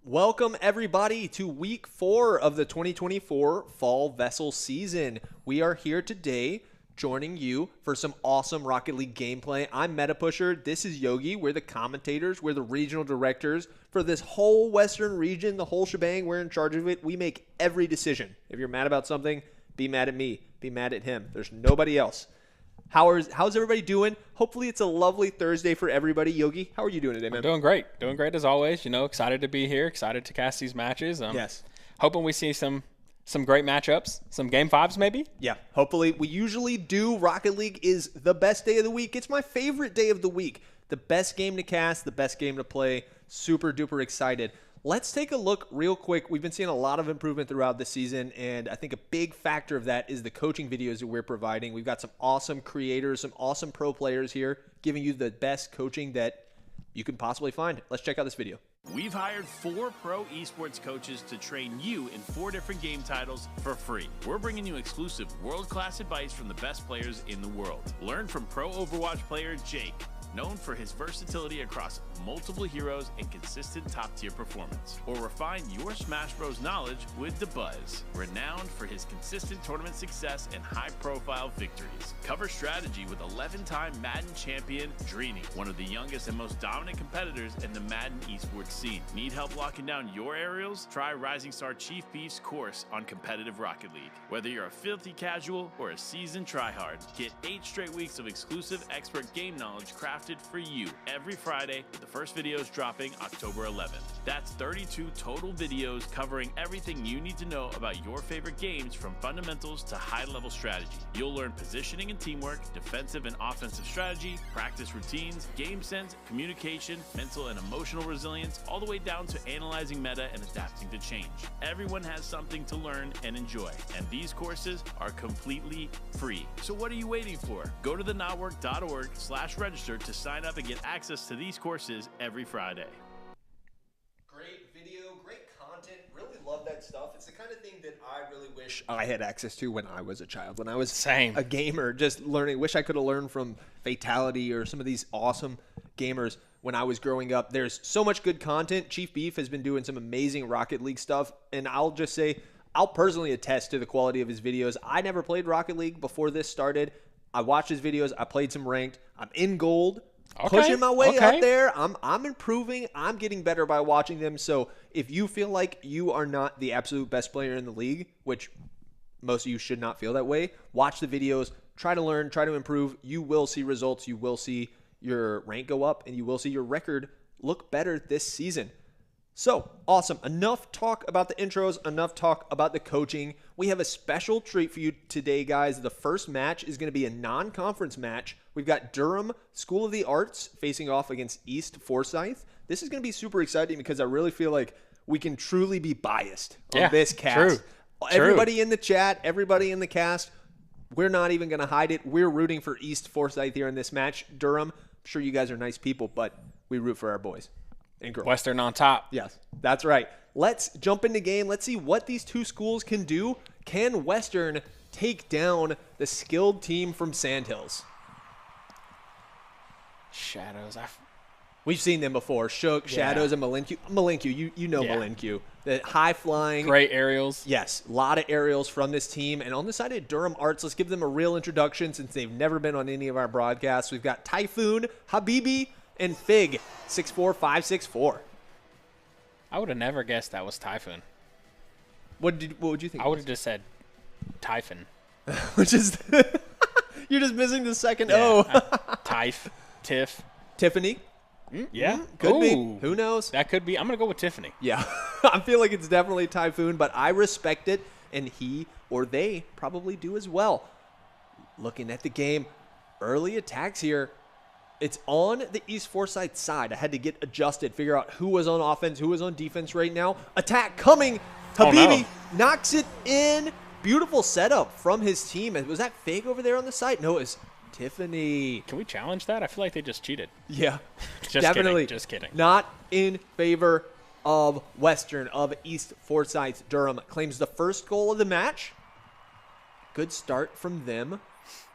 Welcome everybody to week 4 of the 2024 Fall VESL season. We are here today joining you for some awesome Rocket League gameplay. I'm Meta Pusher. This is Yogi. We're the commentators. We're the regional directors for this whole Western region, the whole shebang. We're in charge of it. We make every decision. If you're mad about something, be mad at me. Be mad at him. There's nobody else. How's everybody doing? Hopefully it's a lovely Thursday for everybody. Yogi, how are you doing today, man? I'm doing great. Doing great as always. You know, excited to be here. Excited to cast these matches. Yes. Hoping we see some great matchups. Some Game 5s maybe? Yeah, hopefully. We usually do. Rocket League is the best day of the week. It's my favorite day of the week. The best game to cast, the best game to play. Super duper excited. Let's take a look real quick. We've been seeing a lot of improvement throughout the season, and I think a big factor of that is the coaching videos that we're providing. We've got some awesome creators, some awesome pro players here, giving you the best coaching that you can possibly find. Let's check out this video. We've hired 4 pro esports coaches to train you in 4 different game titles for free. We're bringing you exclusive world-class advice from the best players in the world. Learn from pro Overwatch player Jake, known for his versatility across multiple heroes and consistent top-tier performance. Or refine your Smash Bros. Knowledge with DeBuzz, renowned for his consistent tournament success and high-profile victories. Cover strategy with 11-time Madden champion Dreeny, one of the youngest and most dominant competitors in the Madden esports scene. Need help locking down your aerials? Try Rising Star Chief Beef's course on competitive Rocket League. Whether you're a filthy casual or a seasoned tryhard, get 8 straight weeks of exclusive expert game knowledge crafted for you every Friday, with the first videos dropping October 11th. That's 32 total videos covering everything you need to know about your favorite games, from fundamentals to high-level strategy. You'll learn positioning and teamwork, defensive and offensive strategy, practice routines, game sense, communication, mental and emotional resilience, all the way down to analyzing meta and adapting to change. Everyone has something to learn and enjoy, and these courses are completely free. So what are you waiting for? Go to thenotwork.org/register to sign up and get access to these courses every Friday. Great video, great content. Really love that stuff. It's the kind of thing that I really wish I had access to when I was a child. When I was a gamer, just learning. Wish I could have learned from Fatality or some of these awesome gamers when I was growing up. There's so much good content. Chief Beef has been doing some amazing Rocket League stuff, and I'll just say, I'll personally attest to the quality of his videos. I never played Rocket League before this started. I watched his videos. I played some ranked. I'm in gold. Pushing my way up there. I'm improving. I'm getting better by watching them. So if you feel like you are not the absolute best player in the league, which most of you should not feel that way, watch the videos. Try to learn. Try to improve. You will see results. You will see your rank go up, and you will see your record look better this season. So, awesome. Enough talk about the intros, enough talk about the coaching. We have a special treat for you today, guys. The first match is going to be a non-conference match. We've got Durham School of the Arts facing off against East Forsyth. This is going to be super exciting because I really feel like we can truly be biased on this cast. True. Everybody in the chat, everybody in the cast, we're not even going to hide it. We're rooting for East Forsyth here in this match. Durham, I'm sure you guys are nice people, but we root for our boys and girls. Western on top. Yes, that's right. Let's jump into game. Let's see what these two schools can do. Can Western take down the skilled team from Sandhills? Shadows. We've seen them before. Shook, Shadows, and Malinkyu. Malinkyu, you know Malinkyu. The high-flying. Great aerials. Yes, a lot of aerials from this team. And on the side of Durham Arts, let's give them a real introduction since they've never been on any of our broadcasts. We've got Typhoon, Habibi, and Fig, 6'4", 5'6", I would have never guessed that was Typhoon. What would you think? I would have just said Typhon. Which is you're just missing the second O. Tiff. Tiffany. Yeah. Could be. Who knows? That could be. I'm going to go with Tiffany. Yeah. I feel like it's definitely Typhoon, but I respect it, and he or they probably do as well. Looking at the game, early attacks here. It's on the East Forsyth side. I had to get adjusted, figure out who was on offense, who was on defense right now. Attack coming. Habibi knocks it in. Beautiful setup from his team. Was that Fig over there on the side? No, it's Tiffany. Can we challenge that? I feel like they just cheated. Yeah, Just definitely. kidding. Just kidding. Not in favor of Western, of East Forsyth. Durham claims the first goal of the match. Good start from them.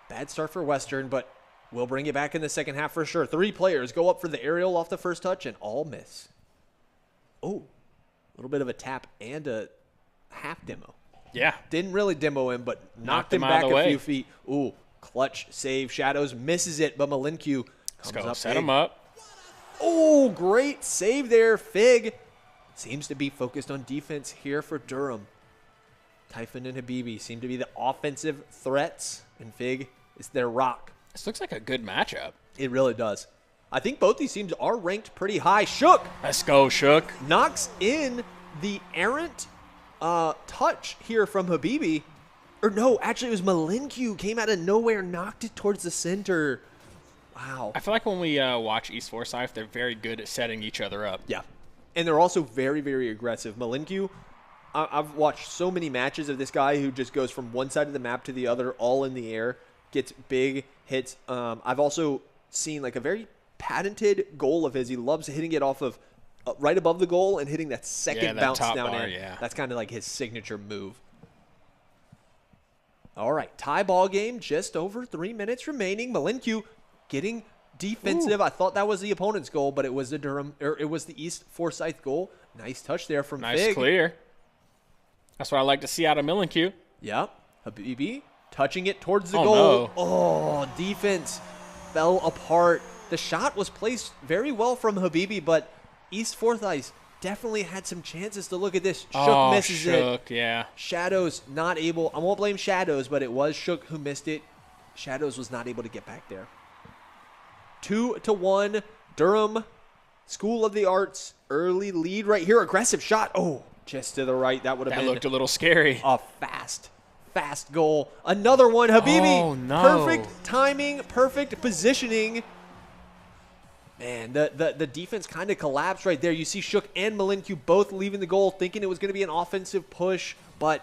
Bad start for Western, but we'll bring it back in the second half for sure. 3 players go up for the aerial off the first touch and all miss. Oh, a little bit of a tap and a half demo. Yeah. Didn't really demo him, but knocked him him back out of the a way. few feet. Ooh, clutch save. Shadows misses it, but Malinkyu comes Let's go. up Set big. him up. Oh, great save there. Fig seems to be focused on defense here for Durham. Typhoon and Habibi seem to be the offensive threats, and Fig is their rock. This looks like a good matchup. It really does. I think both these teams are ranked pretty high. Shook Let's go, Shook. knocks in the errant touch here from Habibi. Or no, actually it was Malinkyu. Came out of nowhere, knocked it towards the center. Wow. I feel like when we watch East Forsyth, they're very good at setting each other up. Yeah. And they're also very, very aggressive. Malinkyu, I've watched so many matches of this guy who just goes from one side of the map to the other, all in the air, gets big hits. I've also seen like a very patented goal of his. He loves hitting it off of right above the goal and hitting that second that bounce top down bar, in. yeah. That's kind of like his signature move. All right, tie ball game, just over 3 minutes remaining. Malinkyu getting defensive. I thought that was the opponent's goal, but it was the East Forsyth goal. Nice touch there from Nice Fig. clear. That's what I like to see out of Malinkyu. Yep. Habibi touching it towards the Oh, goal. no. Oh, defense fell apart. The shot was placed very well from Habibi, but East Forsyth definitely had some chances to look at this. Shook misses it. Shook, yeah. Shadows not able. I won't blame Shadows, but it was Shook who missed it. Shadows was not able to get back there. 2-1. Durham, School of the Arts, early lead right here. Aggressive shot. Oh, just to the right. That would have That been looked a little scary. a fast goal. Another one. Habibi. Oh, no. Perfect timing, perfect positioning. Man, the defense kind of collapsed right there. You see Shook and Malinkyu both leaving the goal, thinking it was going to be an offensive push, but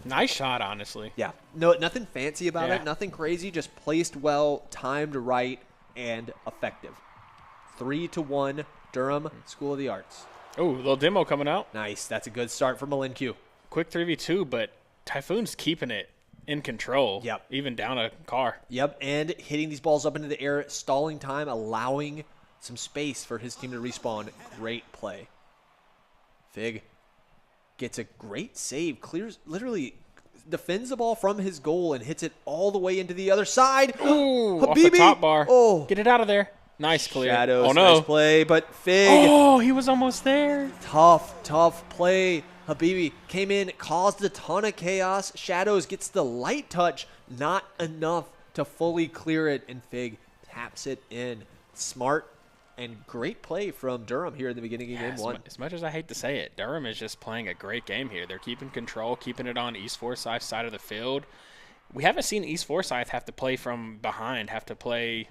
Nice shot, honestly. yeah, no, nothing fancy about Yeah. it, nothing crazy, just placed well, timed right, and effective. 3-1, Durham, School of the Arts. Oh, little demo coming out. Nice, that's a good start for Malinkyu. Quick 3v2, but Typhoon's keeping it in control. Yep. Even down a car. Yep, and hitting these balls up into the air, stalling time, allowing some space for his team to respawn. Great play. Fig gets a great save, clears, literally defends the ball from his goal and hits it all the way into the other side. Ooh, off Habibi! the top bar. Oh, Get it out of there. Nice clear. Shadows, oh, no. nice play, but Fig, Oh, he was almost there. tough play. Habibi came in, caused a ton of chaos. Shadows gets the light touch, not enough to fully clear it, and Fig taps it in. Smart and great play from Durham here in the beginning of game one. As much as I hate to say it, Durham is just playing a great game here. They're keeping control, keeping it on East Forsyth's side of the field. We haven't seen East Forsyth have to play from behind, have to play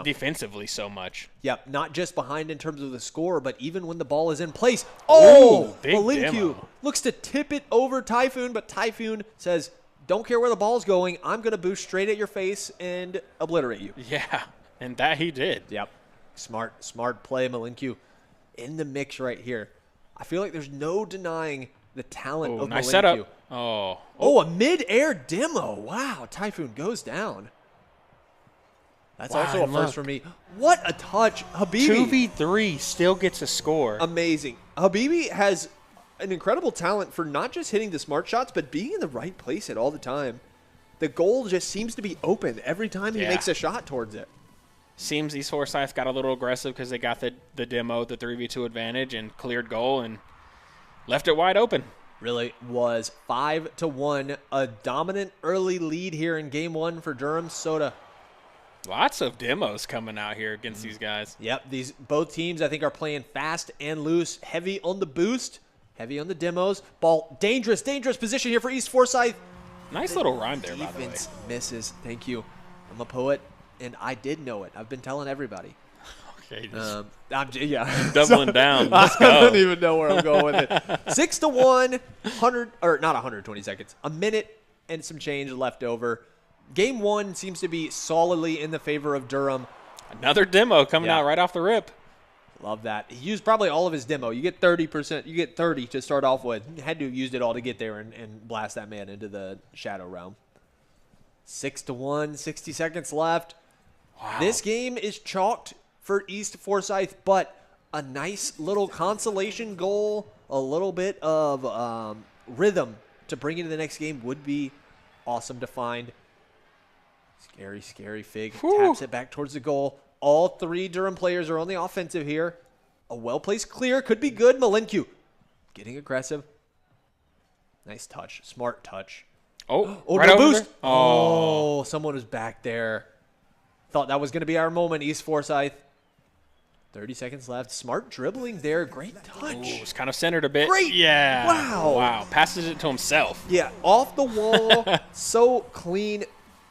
defensively so much. Yep, not just behind in terms of the score, but even when the ball is in place. Oh, big Malinkyu demo. looks to tip it over Typhoon, but Typhoon says, don't care where the ball's going. I'm going to boost straight at your face and obliterate you. Yeah, and that he did. Yep. Smart play, Malinkyu. In the mix right here. I feel like there's no denying the talent of Nice Malinkyu. setup. Oh, Oh, a mid-air demo. Wow, Typhoon goes down. That's Wow, also a and first look. for me. What a touch. Habibi. 2v3 still gets a score. Amazing. Habibi has an incredible talent for not just hitting the smart shots, but being in the right place at all the time. The goal just seems to be open every time he Yeah. makes a shot towards it. Seems East Forsyth got a little aggressive because they got the demo, the 3v2 advantage, and cleared goal and left it wide open. Really was 5-1. A dominant early lead here in game one for Durham Soda. Lots of demos coming out here against these guys. Yep, both teams I think are playing fast and loose, heavy on the boost, heavy on the demos. Ball, dangerous position here for East Forsyth. Nice little rhyme there, by the way. Defense misses. Thank you. I'm a poet. and I did know it. I've been telling everybody. Okay, yeah. doubling down. Let's go. I don't even know where I'm going with it. 6-1, 100 or not 120 seconds. A minute and some change left over. Game 1 seems to be solidly in the favor of Durham. Another demo coming out right off the rip. Love that. He used probably all of his demo. You get 30%. You get 30 to start off with. He had to have used it all to get there and blast that man into the Shadow realm. 6-1, 60 seconds left. Wow. This game is chalked for East Forsyth, but a nice little consolation goal, a little bit of rhythm to bring into the next game would be awesome to find. Scary, scary Fig. Taps it back towards the goal. All 3 Durham players are on the offensive here. A well-placed clear. Could be good. Malinkyu getting aggressive. Nice touch. Smart touch. Oh, right no boost. Oh, someone was back there. Thought that was going to be our moment, East Forsyth. 30 seconds left. Smart dribbling there. Great touch. Ooh, it's kind of centered a bit. Great. Yeah. Wow. Wow. Passes it to himself. Yeah, off the wall. So clean.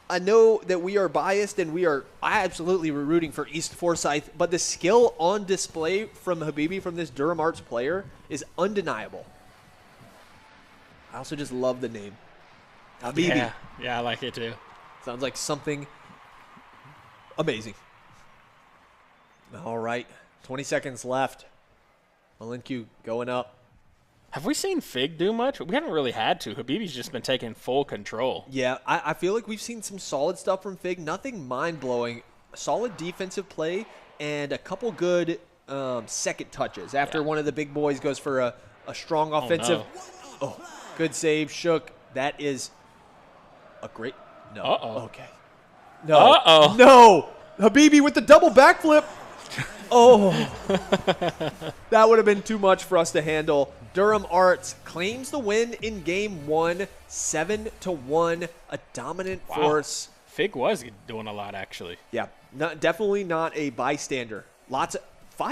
I know that we are biased and we are absolutely rooting for East Forsyth, but the skill on display from Habibi, from this Durham Arts player, is undeniable. I also just love the name. Habibi. Yeah, I like it too. Sounds like something amazing. All right, 20 seconds left. Malinkyu going up. Have we seen Fig do much? We haven't really had to. Habibi's just been taking full control. Yeah, I feel like we've seen some solid stuff from Fig. Nothing mind-blowing. Solid defensive play and a couple good second touches after one of the big boys goes for a strong offensive. Oh, good save, Shook. That is a great – no. Okay. No. No. Habibi with the double backflip. Oh. That would have been too much for us to handle. Durham Arts claims the win in Game 1, 7-1, a dominant force. Fig was doing a lot, actually. Yeah, definitely not a bystander. 5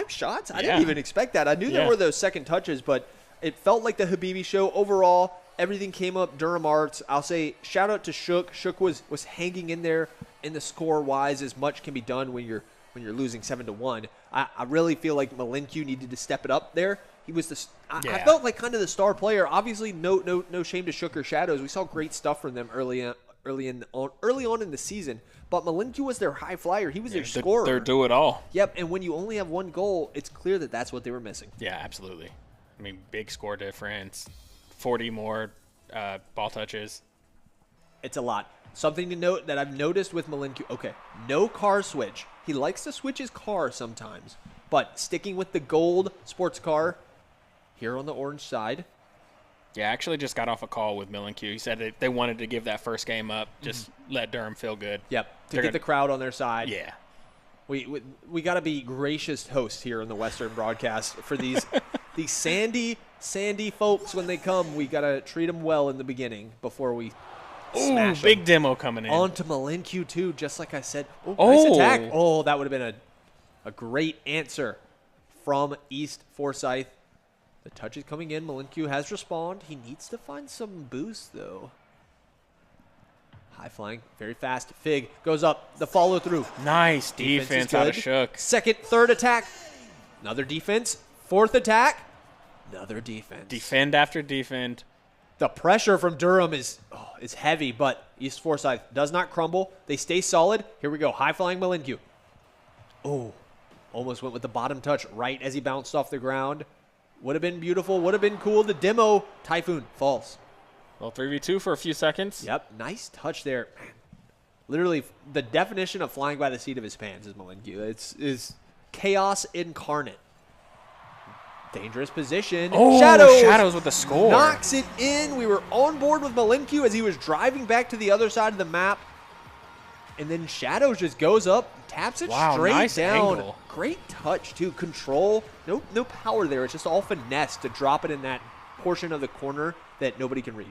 shots? I didn't even expect that. I knew there were those second touches, but it felt like the Habibi show. Overall, everything came up Durham Arts. I'll say shout out to Shook. Shook was hanging in there in the score-wise. As much can be done when you're losing 7-1. I really feel like Malinkyu needed to step it up there. He was I felt like kind of the star player. Obviously, no shame to Shook or Shadows. We saw great stuff from them early on in the season. But Malinkyu was their high flyer. He was their scorer. They're do it all. Yep. And when you only have one goal, it's clear that that's what they were missing. Yeah, absolutely. I mean, big score difference, 40 more ball touches. It's a lot. Something to note that I've noticed with Malinkyu. Okay, no car switch. He likes to switch his car sometimes, but sticking with the gold sports car here on the orange side. Yeah, I actually just got off a call with Malinkyu. He said they wanted to give that first game up, just let Durham feel good. Yep, to get the crowd on their side. Yeah. We got to be gracious hosts here in the Western broadcast for these these sandy folks. When they come, we got to treat them well in the beginning before we smash big them. Demo coming in. On to Malinkyu, too, just like I said. Nice attack. Oh, that would have been a great answer from East Forsyth. The touch is coming in. Malinkyu has respawned. He needs to find some boost, though. High flying, very fast. Fig goes up. The follow through. Nice defense out of Shook. Second, third attack. Another defense. Fourth attack. Another defense. Defend after defend. The pressure from Durham is heavy, but East Forsyth does not crumble. They stay solid. Here we go. High flying Malinkyu. Oh, almost went with the bottom touch right as he bounced off the ground. Would have been beautiful. Would have been cool. The demo. Typhoon falls. Well, 3v2 for a few seconds. Yep. Nice touch there. Literally, the definition of flying by the seat of his pants is Malinkyu. It's chaos incarnate. Dangerous position. Oh, Shadows with the score. Knocks it in. We were on board with Malinkyu as he was driving back to the other side of the map. And then Shadows just goes up, taps it straight nice down. Angle. Great touch, too. Control. No power there. It's just all finesse to drop it in that portion of the corner that nobody can reach.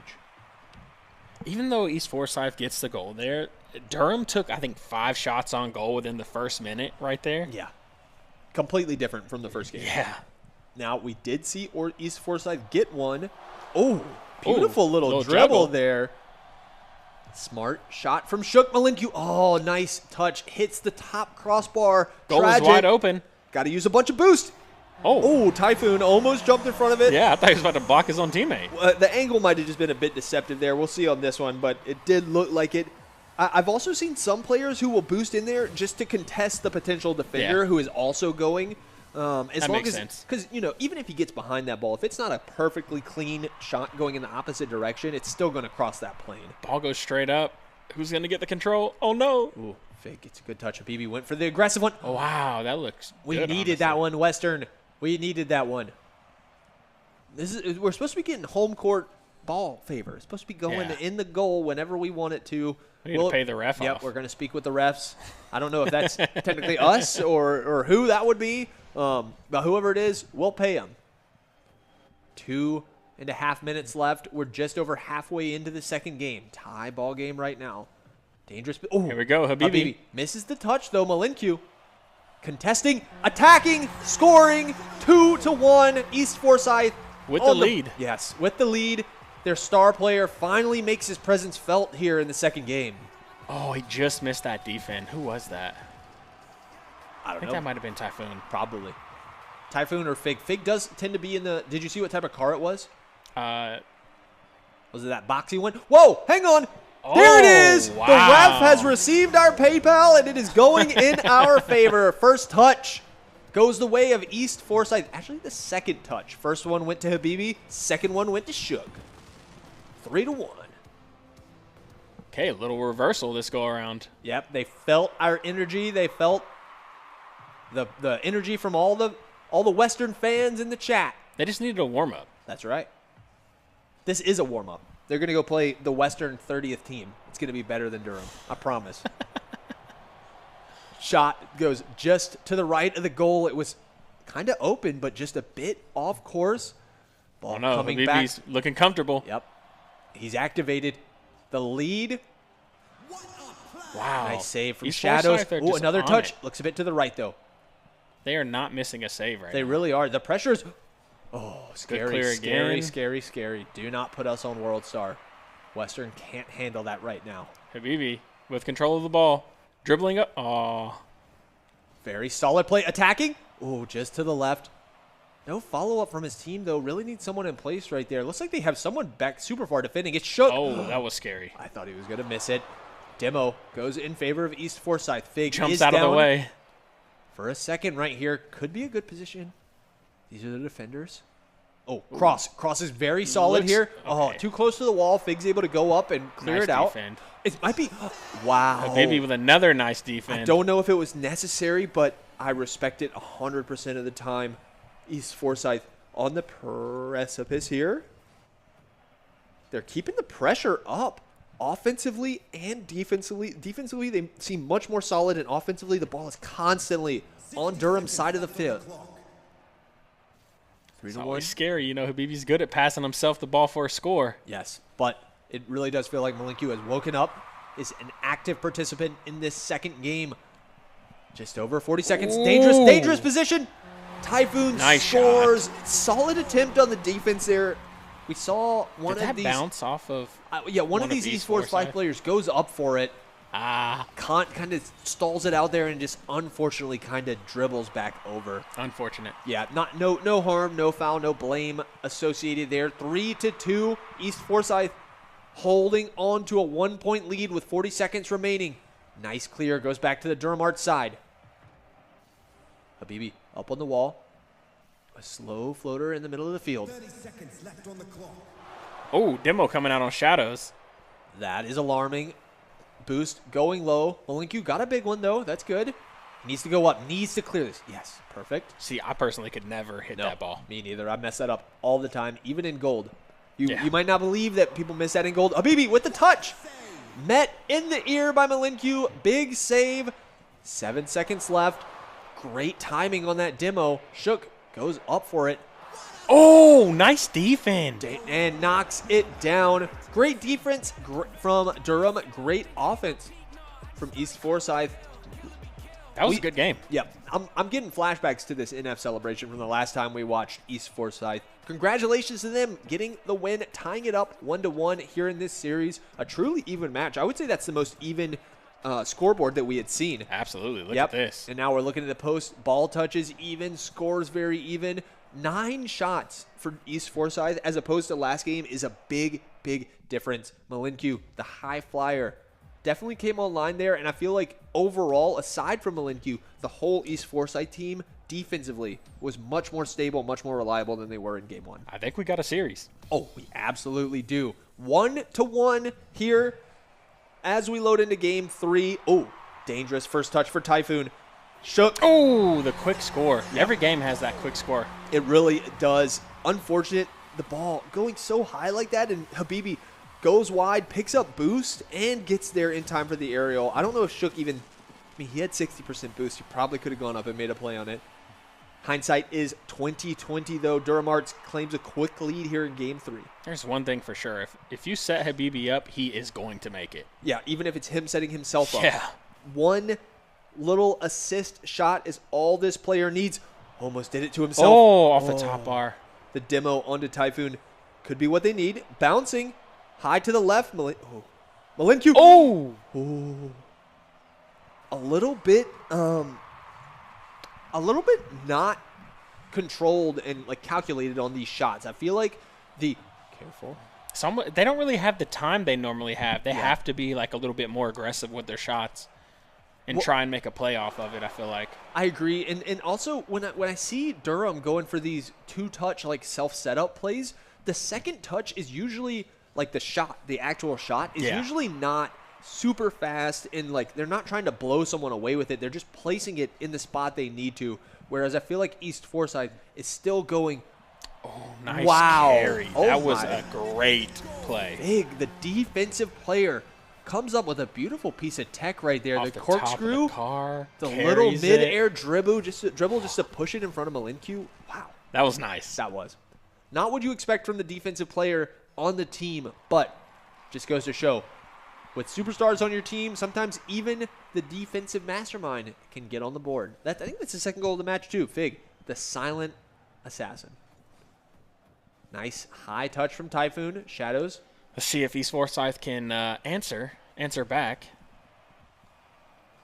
Even though East Forsyth gets the goal there, Durham took, I think, 5 shots on goal within the first minute right there. Yeah. Completely different from the first game. Yeah. Now, we did see East Forsyth get one. Oh, beautiful little dribble there. Smart shot from Shook. Malinkyu. Oh, nice touch. Hits the top crossbar. Goal is wide open. Got to use a bunch of boost. Oh, Typhoon almost jumped in front of it. Yeah, I thought he was about to block his own teammate. The angle might have just been a bit deceptive there. We'll see on this one, but it did look like it. I've also seen some players who will boost in there just to contest the potential defender who is also going. That makes sense. Because, even if he gets behind that ball, if it's not a perfectly clean shot going in the opposite direction, it's still going to cross that plane. Ball goes straight up. Who's going to get the control? Oh, no. Ooh, Fig gets a good touch. BB went for the aggressive one. Oh, wow. That looks We good, needed that one, Western. We needed that one. We're supposed to be getting home court ball favor. It's supposed to be going in the goal whenever we want it to. We need to pay the ref off. Yep, we're going to speak with the refs. I don't know if that's technically us or who that would be. But whoever it is, we'll pay them. 2.5 minutes left. We're just over halfway into the second game. Tie ball game right now. Dangerous. Oh, here we go, Habibi. Misses the touch, though. Malinkyu contesting, attacking, scoring. 2-1. East Forsyth. With the lead. Yes, with the lead. Their star player finally makes his presence felt here in the second game. Oh, he just missed that defense. Who was that? I think that might have been Typhoon. Probably. Typhoon or Fig. Fig does tend to be in the – did you see what type of car it was? Was it that boxy one? Whoa, hang on. There it is. Wow. The ref has received our PayPal, and it is going in our favor. First touch goes the way of East Forsyth. Actually, the second touch. First one went to Habibi. Second one went to Shook. 3-1. Okay, a little reversal this go-around. Yep, they felt our energy. They felt the energy from all the Western fans in the chat. They just needed a warm-up. That's right. This is a warm-up. They're going to go play the Western 30th team. It's going to be better than Durham. I promise. Shot goes just to the right of the goal. It was kind of open, but just a bit off course. Ball coming back. He's looking comfortable. Yep. He's activated the lead. Wow. Nice save from Shadows. Oh, another touch. Looks a bit to the right, though. They are not missing a save right now. They really are. The pressure's scary, again. scary. Do not put us on World Star. Western can't handle that right now. Habibi with control of the ball. Dribbling up. Oh. Very solid play. Attacking. Oh, just to the left. No follow-up from his team, though. Really needs someone in place right there. Looks like they have someone back super far defending. It's Shook. Oh, that was scary. I thought he was going to miss it. Demo goes in favor of East Forsyth. Fig jumps out of the way. For a second right here. Could be a good position. These are the defenders. Oh, Cross. Cross is very solid here. Okay. Oh, too close to the wall. Fig's able to go up and clear it out. Defend. It might be. Wow. Maybe with another nice defense. I don't know if it was necessary, but I respect it 100% of the time. East Forsyth on the precipice here. They're keeping the pressure up offensively and defensively. Defensively, they seem much more solid, and offensively, the ball is constantly on Durham's side of the field. It's always scary. Habibi's good at passing himself the ball for a score. Yes, but it really does feel like Malinkyu has woken up, is an active participant in this second game. Just over 40 seconds. Ooh. Dangerous position. Typhoon scores. Shot. Solid attempt on the defense there. We saw one Did of that these bounce off of one of these East Forsyth players goes up for it. Kind of stalls it out there and just unfortunately kind of dribbles back over. Unfortunate. Yeah, no harm, no foul, no blame associated there. 3-2. East Forsyth holding on to a 1-point lead with 40 seconds remaining. Nice clear, goes back to the Durham Arts side. Habibi up on the wall. A slow floater in the middle of the field. 30 seconds left on the clock. Oh, Demo coming out on Shadows. That is alarming. Boost going low. Malinkyu got a big one, though. That's good. Needs to go up. Needs to clear this. Yes, perfect. See, I personally could never hit that ball. Me neither. I mess that up all the time, even in gold. You might not believe that people miss that in gold. Habibi with the touch. Met in the ear by Malinkyu. Big save. 7 seconds left. Great timing on that demo. Shook goes up for it. Oh, nice defense. And knocks it down. Great defense from Durham. Great offense from East Forsyth. That was a good game. Yeah, I'm getting flashbacks to this NF celebration from the last time we watched East Forsyth. Congratulations to them getting the win, tying it up 1-1 here in this series. A truly even match. I would say that's the most even scoreboard that we had seen. Absolutely. Look at this. And now we're looking at the post. Ball touches even, scores very even. 9 shots for East Forsyth as opposed to last game is a big, big difference. Malinkyu, the high flyer, definitely came online there. And I feel like overall, aside from Malinkyu, the whole East Forsyth team defensively was much more stable, much more reliable than they were in game 1. I think we got a series. Oh, we absolutely do. 1-1 here as we load into game 3. Oh, dangerous first touch for Typhoon. Shook. Oh, the quick score. Yep. Every game has that quick score. It really does. Unfortunate, the ball going so high like that, and Habibi goes wide, picks up boost, and gets there in time for the aerial. I don't know if Shook even, I mean, he had 60% boost. He probably could have gone up and made a play on it. Hindsight is 20/20, though. Durham Arts claims a quick lead here in game 3. There's one thing for sure. If you set Habibi up, he is going to make it. Yeah, even if it's him setting himself up. Yeah. One little assist shot is all this player needs. Almost did it to himself. Oh, off the top bar. The demo onto Typhoon could be what they need. Bouncing high to the left. Malinkyu. Oh. A little bit not controlled and like calculated on these shots. I feel like careful. They don't really have the time they normally have. They have to be like a little bit more aggressive with their shots and try and make a play off of it, I feel like. I agree. And also when I see Durham going for these 2-touch like self-setup plays, the second touch is usually like the actual shot is usually not super fast, and like they're not trying to blow someone away with it. They're just placing it in the spot they need to. Whereas I feel like East Forsyth is still going. Oh, nice carry. That was a great play. Big. The defensive player comes up with a beautiful piece of tech right there. Off the corkscrew, top of the car, the little mid-air dribble just to push it in front of Malinkyu. Wow. That was nice. That was. Not what you expect from the defensive player on the team, but just goes to show, with superstars on your team, sometimes even the defensive mastermind can get on the board. I think that's the second goal of the match too. Fig, the silent assassin. Nice high touch from Typhoon. Shadows. Let's see if East Forsyth can answer back.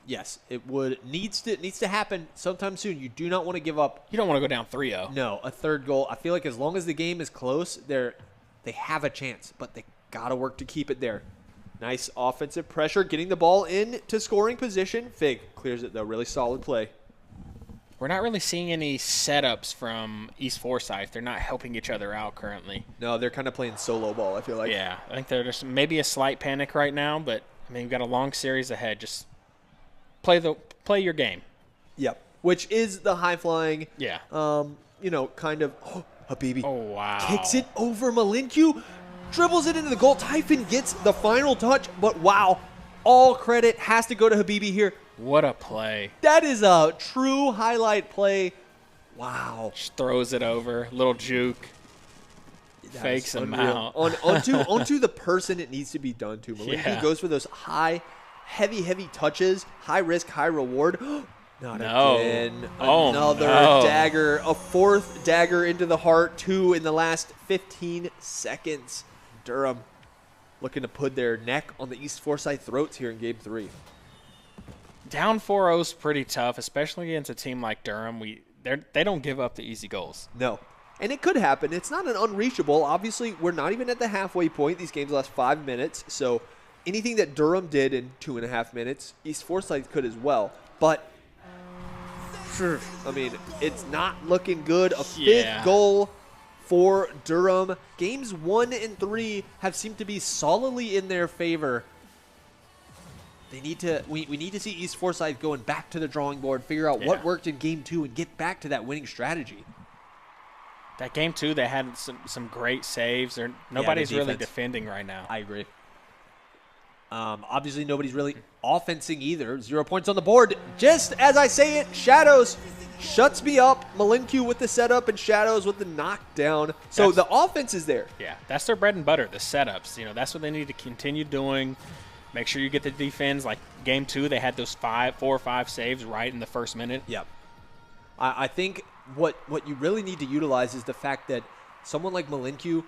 Yes, it needs to happen sometime soon. You do not want to give up. You don't want to go down 3-0. No, a third goal. I feel like as long as the game is close, they have a chance, but they got to work to keep it there. Nice offensive pressure, getting the ball in to scoring position. Fig clears it, though. Really solid play. We're not really seeing any setups from East Forsyth. They're not helping each other out currently. No, they're kind of playing solo ball, I feel like. Yeah, I think there's maybe a slight panic right now, but I mean, you've got a long series ahead. Just play your game. Yep. Which is the high flying. Yeah. Kind of. Oh, Habibi. Oh, wow. Kicks it over Malinkyu. Dribbles it into the goal. Typhon gets the final touch, but wow. All credit has to go to Habibi here. What a play. That is a true highlight play. Wow. Just throws it over. Little juke. Fakes him out. onto the person it needs to be done to. Malinkyu goes for those high, heavy touches. High risk, high reward. Not again. Another dagger. A fourth dagger into the heart. 2 in the last 15 seconds. Durham looking to put their neck on the East Forsyth throats here in Game 3. Down 4-0 is pretty tough, especially against a team like Durham. They don't give up the easy goals. No. And it could happen. It's not an unreachable. Obviously, we're not even at the halfway point. These games last 5 minutes. So anything that Durham did in 2.5 minutes, East Forsyth could as well. But, I mean, it's not looking good. A fifth goal for Durham. Games 1 and 3 have seemed to be solidly in their favor. We need to see East Forsyth going back to the drawing board, figure out what worked in Game 2, and get back to that winning strategy. That Game 2, they had some great saves. Nobody's really defending right now. I agree. Obviously, nobody's really offensing either. 0 points on the board. Just as I say it, Shadows shuts me up. Malinkyu with the setup and Shadows with the knockdown. So the offense is there. Yeah, that's their bread and butter, the setups. That's what they need to continue doing. Make sure you get the defense. Like game 2, they had those 4 or 5 saves right in the first minute. Yep. I think what you really need to utilize is the fact that someone like Malinkyu,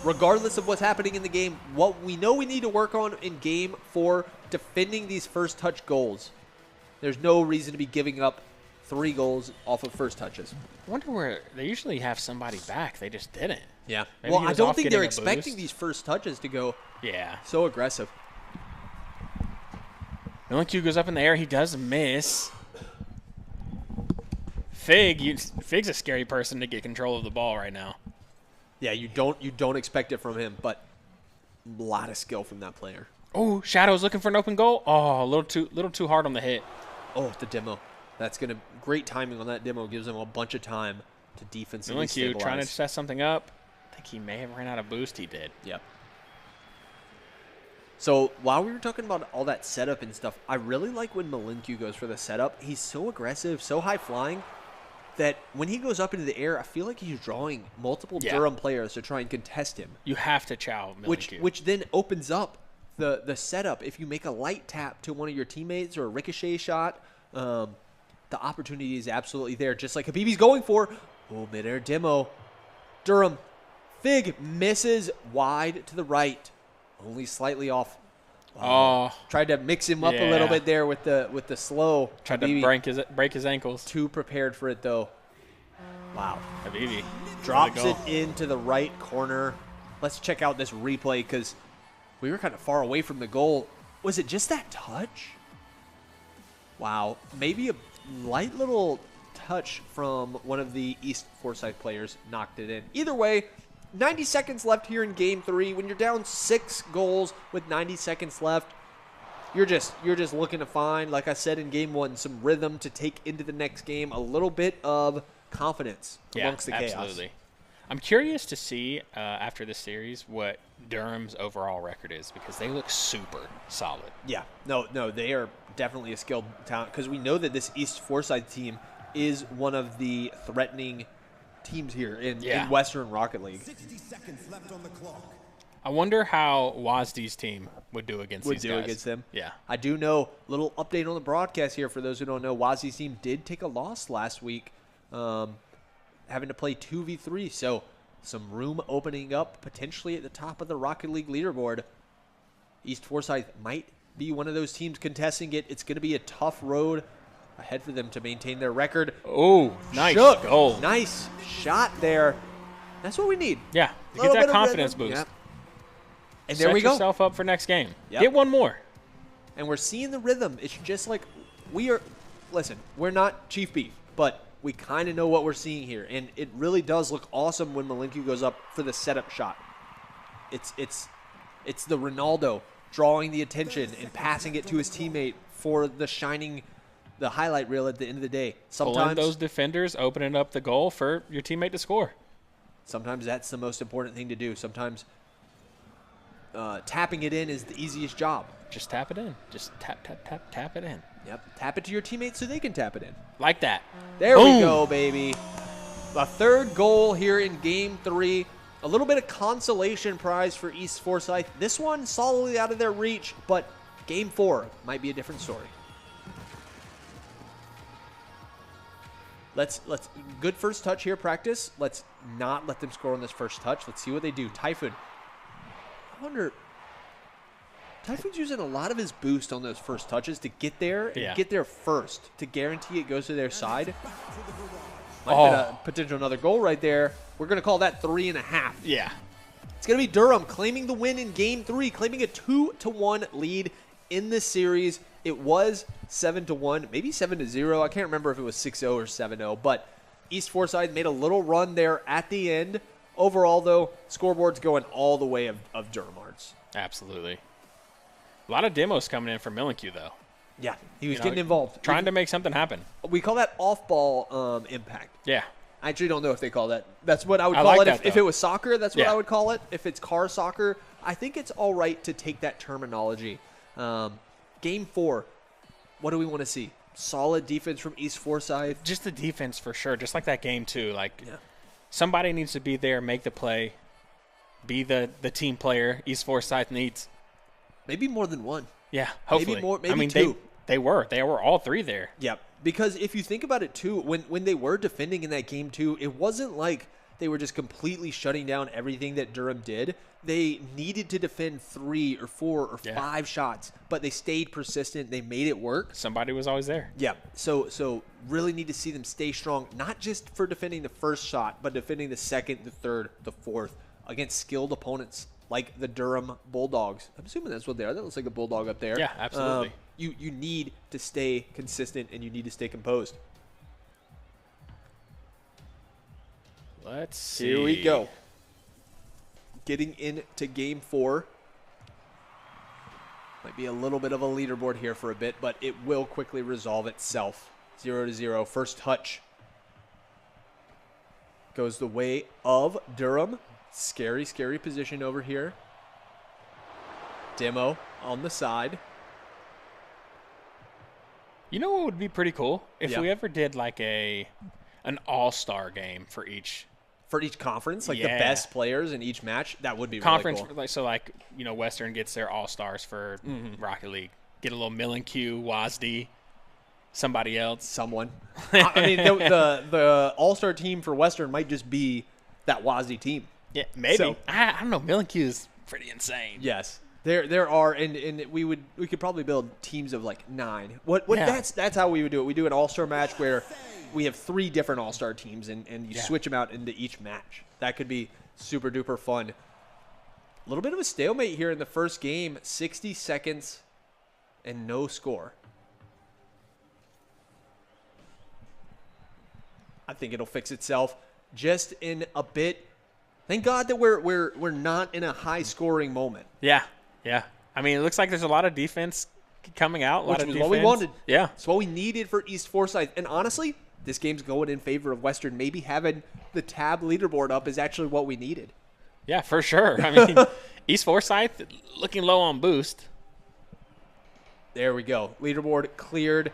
regardless of what's happening in the game, what we know we need to work on in game 4, defending these first touch goals. There's no reason to be giving up 3 goals off of first touches. I wonder where they usually have somebody back. They just didn't. Yeah. Maybe Well, he I was don't off think getting they're a expecting boost. these first touches to go Yeah. so aggressive. Malinkyu goes up in the air. He does miss. Fig's a scary person to get control of the ball right now. Yeah, you don't expect it from him, but a lot of skill from that player. Oh, Shadow's looking for an open goal. Oh, a little too hard on the hit. Oh, the demo. That's great timing on that demo. Gives him a bunch of time to defensively Malinkyu stabilize. trying to set something up. I think he may have ran out of boost. He did. Yep. So while we were talking about all that setup and stuff, I really like when Malinkyu goes for the setup. He's so aggressive, so high flying, that when he goes up into the air, I feel like he's drawing multiple Durham players to try and contest him. You have to chow Malinkyu. Which then opens up the setup. If you make a light tap to one of your teammates or a ricochet shot, the opportunity is absolutely there, just like Habibi's going for. Oh, mid-air demo. Durham. Fig misses wide to the right. Only slightly off. Oh. Tried to mix him up a little bit there with the slow. Tried Habibi, to break his ankles. Too prepared for it, though. Wow. Habibi. Drops it into the right corner. Let's check out this replay because we were kind of far away from the goal. Was it just that touch? Wow. Maybe a light little touch from one of the East Forsyth players knocked it in. Either way, 90 seconds left here in Game 3. When you're down 6 goals with 90 seconds left, you're just looking to find, like I said in Game 1, some rhythm to take into the next game, a little bit of confidence amongst the chaos. Absolutely. I'm curious to see after this series what Durham's overall record is because they look super solid. Yeah, no, they are definitely a skilled talent because we know that this East Forsyth team is one of the threatening teams here in Western Rocket League. 60 seconds left on the clock. I wonder how WASD's team would do against these guys. Against them. Yeah. I do know, little update on the broadcast here for those who don't know, WASD's team did take a loss last week, having to play 2v3, so some room opening up potentially at the top of the Rocket League leaderboard. East Forsyth might be one of those teams contesting it. It's going to be a tough road ahead for them to maintain their record. Oh, nice goal. Nice shot there. That's what we need. Yeah, to get that confidence boost. Yep. And there we go. Set yourself up for next game. Yep. Get one more. And we're seeing the rhythm. It's just like listen, we're not Chief Beef, but we kind of know what we're seeing here. And it really does look awesome when Malinkyu goes up for the setup shot. It's the Ronaldo drawing the attention and passing it to his teammate for the highlight reel at the end of the day. Pulling those defenders, opening up the goal for your teammate to score. Sometimes that's the most important thing to do. Sometimes tapping it in is the easiest job. Just tap it in. Just tap it in. Yep. Tap it to your teammates so they can tap it in. Like that. There we go, baby. The third goal here in Game 3. A little bit of consolation prize for East Forsyth. This one solidly out of their reach, but Game 4 might be a different story. Let's good first touch here, practice. Let's not let them score on this first touch. Let's see what they do. Typhoon. I wonder. Typhoon's using a lot of his boost on those first touches to get there and get there first to guarantee it goes to their side. Might be a potential another goal right there. We're going to call that 3.5. Yeah. It's going to be Durham claiming the win in Game 3, claiming a 2-1 lead in this series. It was 7-1, maybe 7-0. I can't remember if it was 6-0 or 7-0, but East Forsyth made a little run there at the end. Overall, though, scoreboard's going all the way of Durham Arts. Absolutely. A lot of demos coming in for Malinkyu, though. Yeah, he was getting involved. Trying to make something happen. We call that off-ball impact. Yeah. I actually don't know if they call that. That's what I would call it. If it was soccer, that's what I would call it. If it's car soccer, I think it's all right to take that terminology. Game 4, what do we want to see? Solid defense from East Forsyth. Just the defense for sure. Just like that game 2. Somebody needs to be there, make the play. be the team player East Forsyth needs. Maybe more than one. Yeah, hopefully. Maybe two. They were all three there. Yep. Because if you think about it too, when they were defending in that game too, it wasn't like they were just completely shutting down everything that Durham did. They needed to defend 3 or 4 or 5 shots, but they stayed persistent. They made it work. Somebody was always there. Yeah. So really need to see them stay strong, not just for defending the first shot, but defending the second, the third, the fourth against skilled opponents like the Durham Bulldogs. I'm assuming that's what they are. That looks like a bulldog up there. Yeah, absolutely. You need to stay consistent and you need to stay composed. Let's see. Here we go. Getting into game 4. Might be a little bit of a leaderboard here for a bit, but it will quickly resolve itself. 0-0. First touch goes the way of Durham. Scary, scary position over here. Demo on the side. You know what would be pretty cool? If we ever did like an all-star game for each conference, like the best players in each match. That would be really cool. So Western gets their all-stars for Rocket League. Get a little Mecklenburg, WASD, somebody else. Someone. I mean, the all-star team for Western might just be that WASD team. Yeah, maybe. So, I don't know. Mecklenburg is pretty insane. Yes. There are, and we could probably build teams of like 9. That's how we would do it. We do an all-star match where we have 3 different all-star teams, and you switch them out into each match. That could be super duper fun. A little bit of a stalemate here in the first game. 60 seconds and no score. I think it'll fix itself just in a bit. Thank God that we're not in a high-scoring moment. Yeah. I mean, it looks like there's a lot of defense coming out. Which was what we wanted. Yeah. It's what we needed for East Forsyth. And honestly, this game's going in favor of Western. Maybe having the tab leaderboard up is actually what we needed. Yeah, for sure. I mean, East Forsyth looking low on boost. There we go. Leaderboard cleared.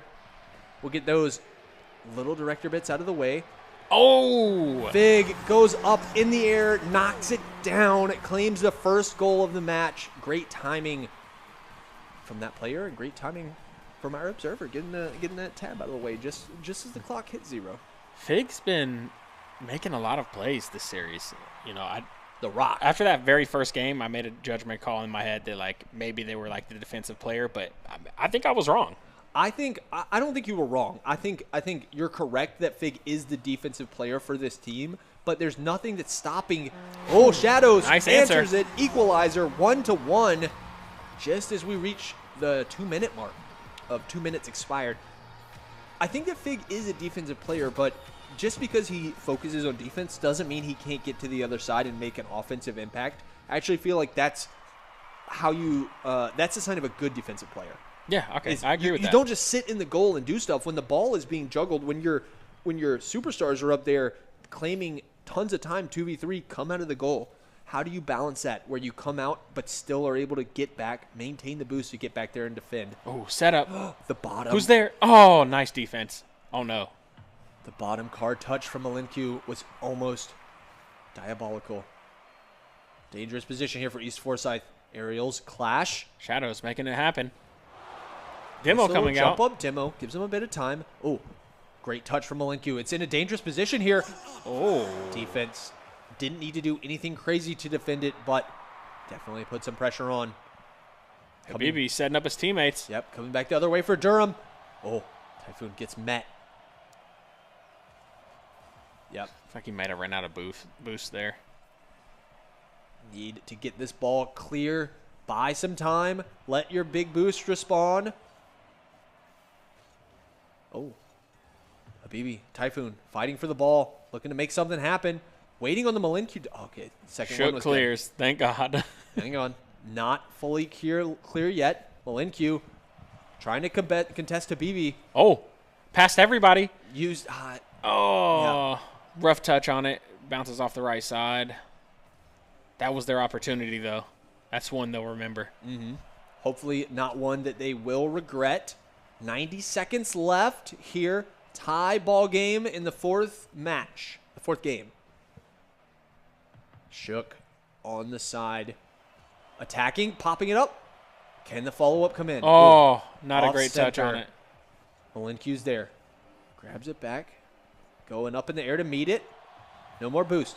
We'll get those little director bits out of the way. Oh! Fig goes up in the air, knocks it down, claims the first goal of the match. Great timing from that player and great timing from our observer, getting that tab out of the way just as the clock hit 0. Fig's been making a lot of plays this series. The Rock. After that very first game, I made a judgment call in my head that maybe they were the defensive player, but I think I was wrong. I don't think you were wrong. I think you're correct that Fig is the defensive player for this team, but there's nothing that's stopping. Oh, Shadows nice answers it. Equalizer 1-1 just as we reach the 2-minute mark of 2 minutes expired. I think that Fig is a defensive player, but just because he focuses on defense doesn't mean he can't get to the other side and make an offensive impact. I actually feel like that's a sign of a good defensive player. Yeah, okay, I agree with that. You don't just sit in the goal and do stuff when the ball is being juggled. When your superstars are up there claiming tons of time, 2v3, come out of the goal. How do you balance that where you come out but still are able to get back, maintain the boost to get back there and defend? Oh, set up. The bottom. Who's there? Oh, nice defense. Oh, no. The bottom card touch from Mecklenburg was almost diabolical. Dangerous position here for East Forsyth. Aerials clash. Shadows making it happen. Demo coming out. Jump up. Demo gives him a bit of time. Oh, great touch from Mecklenburg. It's in a dangerous position here. Oh. Defense didn't need to do anything crazy to defend it, but definitely put some pressure on. Habibi setting up his teammates. Yep, coming back the other way for Durham. Oh, Typhoon gets met. Yep. Looks like he might have ran out of boost there. Need to get this ball clear. Buy some time. Let your big boost respawn. Oh. Habibi, Typhoon, fighting for the ball. Looking to make something happen. Waiting on the Mecklenburg. Okay, second one was clears. good. Thank God. Hang on. Not fully clear yet. Mecklenburg trying to contest Habibi. Oh, past everybody. Used. Yeah. Rough touch on it. Bounces off the right side. That was their opportunity, though. That's one they'll remember. Mm-hmm. Hopefully not one that they will regret. 90 seconds left here. Tie ball game in the fourth game. Shook on the side. Attacking, popping it up. Can the follow-up come in? Oh, Ooh, not a great touch on it. Malinku's there. Grabs it back. Going up in the air to meet it. No more boost.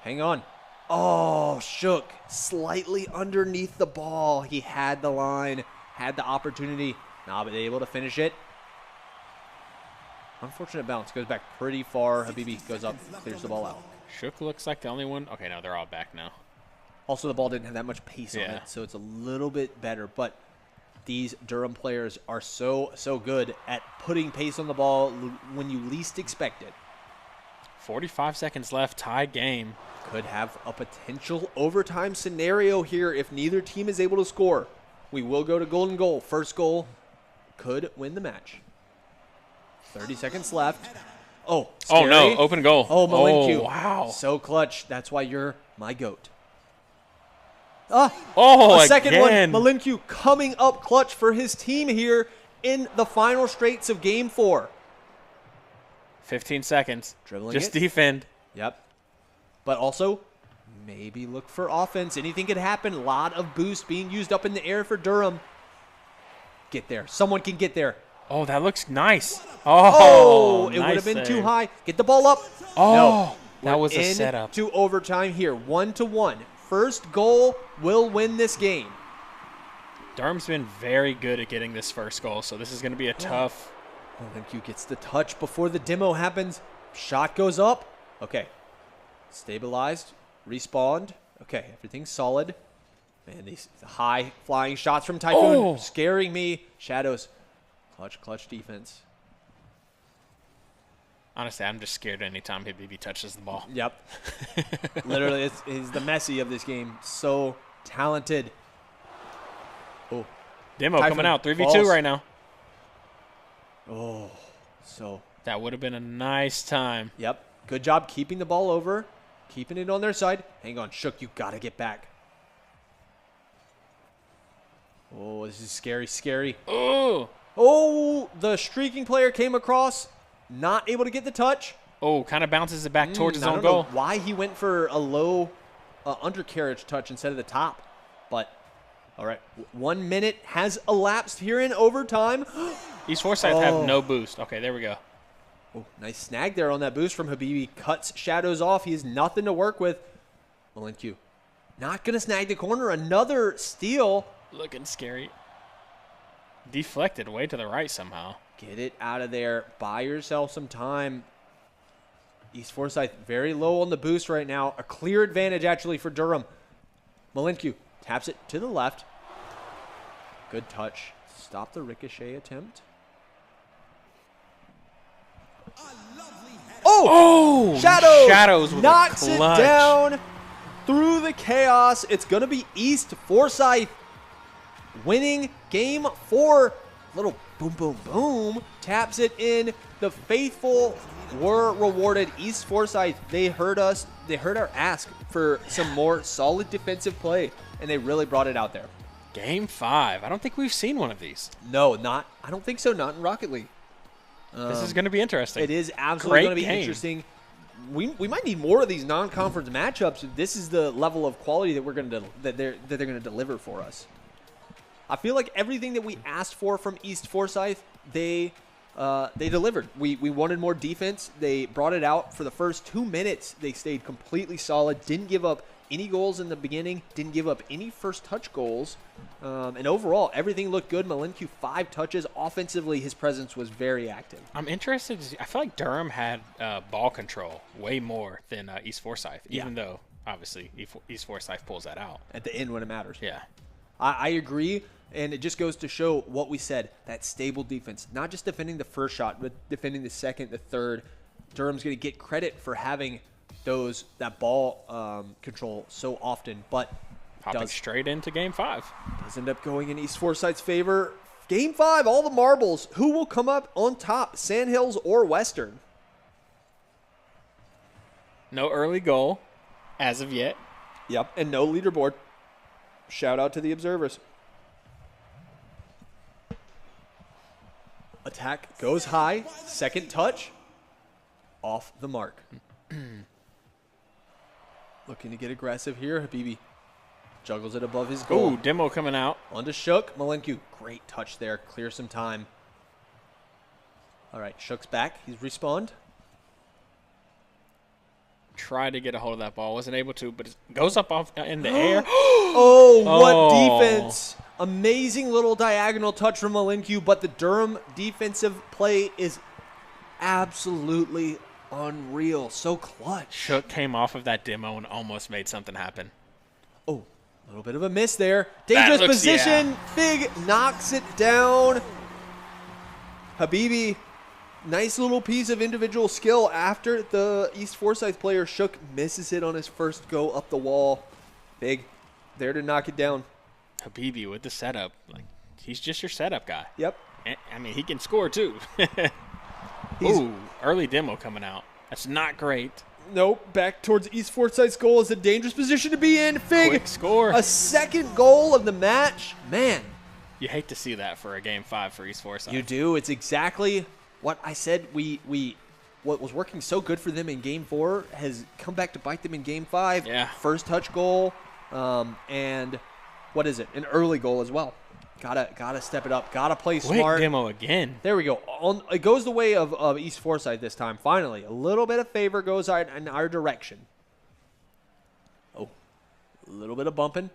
Hang on. Oh, Shook slightly underneath the ball. He had the line, had the opportunity. Not able to finish it. Unfortunate bounce. Goes back pretty far. Habibi goes up, clears the ball out. Shook looks like the only one. Okay, no, they're all back now. Also, the ball didn't have that much pace on Yeah. it, so it's a little bit better. But these Durham players are so good at putting pace on the ball when you least expect it. 45 seconds left, tie game. Could have a potential overtime scenario here if neither team is able to score. We will go to golden goal. First goal could win the match. 30 seconds left. Oh, scary. Oh, no, open goal. Oh, Malencu. Oh, wow. So clutch. That's why you're my GOAT. Oh, a second again. one. Malencu coming up clutch for his team here in the final straights of Game 4. 15 seconds. Dribbling Just it. defend. Yep. But also, maybe look for offense. Anything could happen. A lot of boost being used up in the air for Durham. Get there. Someone can get there. Oh, that looks nice. Oh, it nice would have been too save. high. Get the ball up. Oh, No. that was a In setup. to overtime here. 1-1. First goal will win this game. Durham's been very good at getting this first goal, so this is going to be a tough. Malencu gets the touch before the demo happens. Shot goes up. Okay. Stabilized. Respawned. Okay, everything's solid. Man, these high-flying shots from Typhoon Oh. scaring me. Shadows. Clutch defense. Honestly, I'm just scared anytime Habibi touches the ball. Yep. Literally, he's the Messi of this game. So talented. Oh. Demo Typhoon coming out. 3v2 falls. right now. Oh. So, That would have been a nice time. yep. Good job keeping the ball over. Keeping it on their side. Hang on, Shook. You got to get back. Oh, this is scary. Oh, Oh, the streaking player came across. Not able to get the touch. kind of bounces it back towards his I own don't goal. know why he went for a low undercarriage touch instead of the top. But, all right. 1 minute has elapsed here in overtime. East Forsyth have no boost. Okay, there we go. Oh, nice snag there on that boost from Habibi. Cuts Shadows off. He has nothing to work with. Malencu not going to snag the corner. Another steal. Looking scary. Deflected way to the right somehow. Get it out of there. Buy yourself some time. East Forsyth very low on the boost right now. A clear advantage, actually, for Durham. Malencu taps it to the left. Good touch. Stop the ricochet attempt. Oh! Shadows with knocks a it clutch. down through the chaos. It's going to be East Forsyth winning Game 4. Little boom. Taps it in. The faithful were rewarded. East Forsyth, they heard us. They heard our ask for some more solid defensive play, and they really brought it out there. Game 5. I don't think we've seen one of these. No, I don't think so. Not in Rocket League. This is going to be interesting. It is absolutely Great going to be game. interesting. We might need more of these non-conference matchups. This is the level of quality that they're going to deliver for us. I feel like everything that we asked for from East Forsyth, they delivered. We wanted more defense. They brought it out for the first 2 minutes. They stayed completely solid. Didn't give up any goals in the beginning. Didn't give up any first touch goals. And overall, everything looked good. Malencu 5 touches. Offensively, his presence was very active. I'm interested. I feel like Durham had ball control way more than East Forsyth, even though, obviously, East Forsyth pulls that out. At the end when it matters. Yeah. I agree, and it just goes to show what we said, that stable defense. Not just defending the first shot, but defending the second, the third. Durham's going to get credit for having that ball control so often, but Hopping straight into Game 5. does end up going in East Forsyth's favor. Game 5, all the marbles. Who will come up on top, Sandhills or Western? No early goal as of yet. Yep, and no leaderboard. Shout out to the observers. Attack goes high. Second touch. Off the mark. Looking to get aggressive here. Habibi juggles it above his goal. Ooh, demo coming out. Onto Shook. Malenku, great touch there. Clear some time. All right, Shook's back. He's respawned. Tried to get a hold of that ball. Wasn't able to, but it goes up off in the air. Oh, what defense. Amazing little diagonal touch from Malenku, but the Durham defensive play is absolutely unreal. So clutch. Shook came off of that demo and almost made something happen. Oh, a little bit of a miss there. Dangerous position. Yeah. Fig knocks it down. Habibi, nice little piece of individual skill after the East Forsyth player Shook misses it on his first go up the wall. Fig there to knock it down. Habibi with the setup. Like, he's just your setup guy. Yep. I mean, he can score too. Ooh, early demo coming out. That's not great. Nope, back towards East Forsyth's goal is a dangerous position to be in. Fig, quick score. A second goal of the match. Man. You hate to see that for a Game 5 for East Forsyth. You do. It's exactly what I said. What was working so good for them in Game 4 has come back to bite them in Game 5. Yeah. First touch goal, and what is it? An early goal as well. Gotta step it up. Gotta play smart. Quick demo again. There we go. It goes the way of East Forsyth this time. Finally, a little bit of favor goes in our direction. Oh, a little bit of bumping.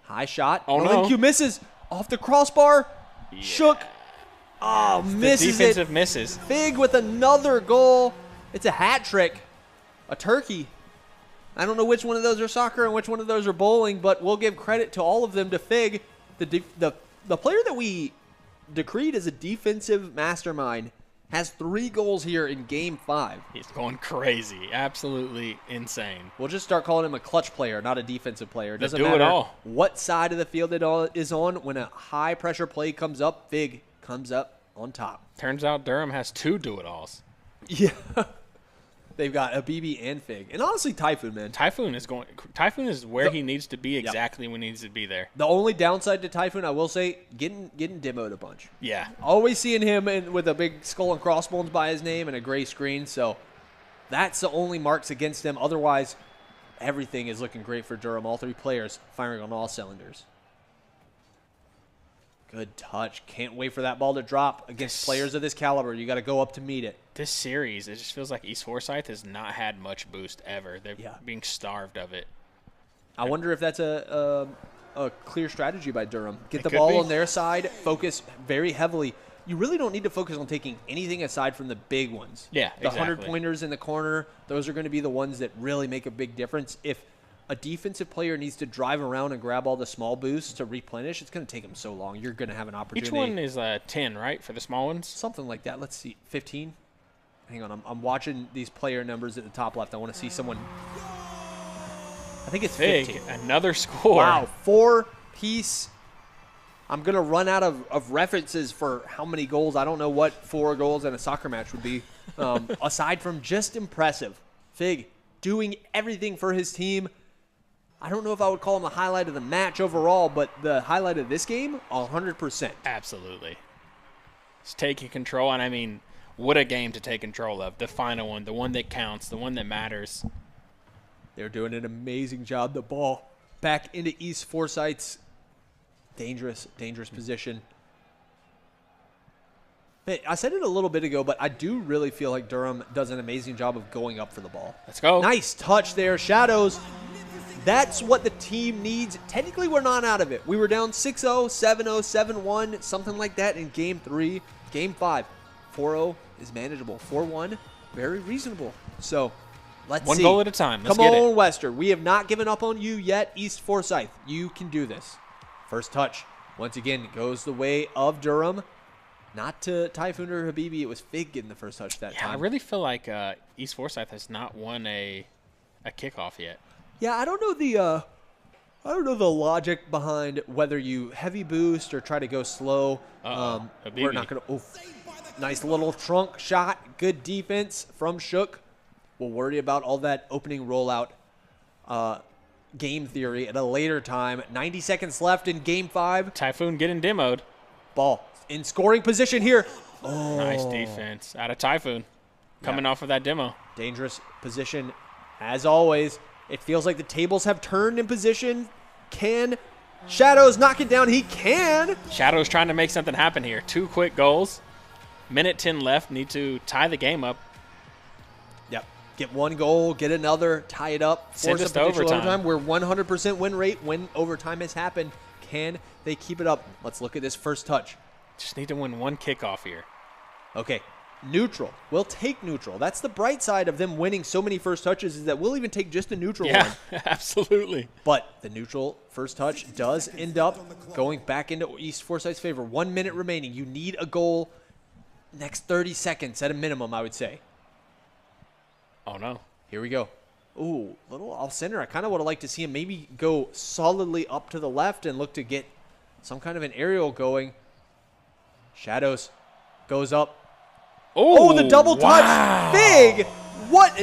High shot. Oh, Malenku misses off the crossbar. Yeah. Shook. Oh, misses the defensive misses. Fig with another goal. It's a hat trick. A turkey. I don't know which one of those are soccer and which one of those are bowling, but we'll give credit to all of them to Fig. The player that we decreed as a defensive mastermind has 3 goals here in Game 5. He's going crazy. Absolutely insane. We'll just start calling him a clutch player, not a defensive player. It doesn't matter it all. What side of the field it is on. When a high-pressure play comes up, Fig comes up on top. Turns out Durham has 2 do-it-alls. Yeah. They've got Habibi and Fig. And honestly, Typhoon, man. Typhoon is where he needs to be exactly when he needs to be there. The only downside to Typhoon, I will say, getting demoed a bunch. Yeah. Always seeing him with a big skull and crossbones by his name and a gray screen. So that's the only marks against him. Otherwise, everything is looking great for Durham. All 3 players firing on all cylinders. Good touch. Can't wait for that ball to drop against players of this caliber. You got to go up to meet it. This series, it just feels like East Forsyth has not had much boost ever. They're being starved of it. I wonder if that's a clear strategy by Durham. Get the ball on their side, focus very heavily. You really don't need to focus on taking anything aside from the big ones. Yeah, the 100-pointers in the corner, those are going to be the ones that really make a big difference. If a defensive player needs to drive around and grab all the small boosts to replenish, it's going to take them so long. You're going to have an opportunity. Each one is 10, right, for the small ones? Something like that. Let's see. 15? Hang on. I'm watching these player numbers at the top left. I want to see someone. I think it's 15. Another score. Wow. 4-piece. I'm going to run out of references for how many goals. I don't know what 4 goals in a soccer match would be. Aside from just impressive. Fig doing everything for his team. I don't know if I would call him the highlight of the match overall, but the highlight of this game, 100%. Absolutely. He's taking control, and I mean, what a game to take control of. The final one, the one that counts, the one that matters. They're doing an amazing job. The ball back into East Forsyth's dangerous position. Hey, I said it a little bit ago, but I do really feel like Durham does an amazing job of going up for the ball. Let's go. Nice touch there. Shadows. That's what the team needs. Technically, we're not out of it. We were down 6-0, 7-0, 7-1, something like that in Game 3. Game 5, 4-0 is manageable. 4-1, very reasonable. So, let's see. One goal at a time. Let's Come on, Wester. We have not given up on you yet, East Forsyth. You can do this. First touch, once again, goes the way of Durham. Not to Typhoon or Habibi. It was Fig getting the first touch that time. I really feel like East Forsyth has not won a kickoff yet. Yeah, I don't know the logic behind whether you heavy boost or try to go slow. We're not gonna. Oh, nice little trunk shot. Good defense from Shook. We'll worry about all that opening rollout game theory at a later time. 90 seconds left in Game 5. Typhoon getting demoed. Ball in scoring position here. Oh, nice defense out of Typhoon coming off of that demo. Dangerous position as always. It feels like the tables have turned in position. Can Shadows knock it down? He can. Shadows trying to make something happen here. 2 quick goals. Minute 10 left. Need to tie the game up. Yep. Get 1 goal, get another, tie it up. Send us to overtime. We're 100% win rate when overtime has happened. Can they keep it up? Let's look at this first touch. Just need to win 1 kickoff here. Okay. Neutral. We'll take neutral. That's the bright side of them winning so many first touches, is that we'll even take just a neutral one. Yeah, absolutely. But the neutral first touch does end up going back into East Forsyth's favor. 1 minute remaining. You need a goal next 30 seconds at a minimum, I would say. Oh, no. Here we go. Ooh, little off center. I kind of would have liked to see him maybe go solidly up to the left and look to get some kind of an aerial going. Shadows goes up. Oh, the double touch. Big. What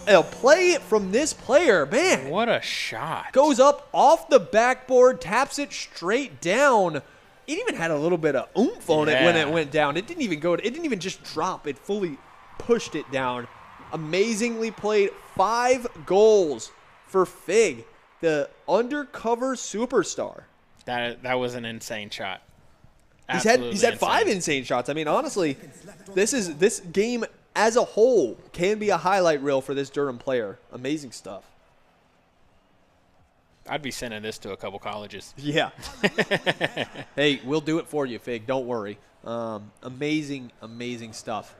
a play from this player, man. What a shot. Goes up off the backboard, taps it straight down. It even had a little bit of oomph on it when it went down. It didn't even just drop. It fully pushed it down. Amazingly played. 5 goals for Fig, the undercover superstar. That was an insane shot. He's had 5 insane shots. I mean, honestly, this game as a whole can be a highlight reel for this Durham player. Amazing stuff. I'd be sending this to a couple colleges. Yeah. Hey, we'll do it for you, Fig. Don't worry. Amazing, amazing stuff.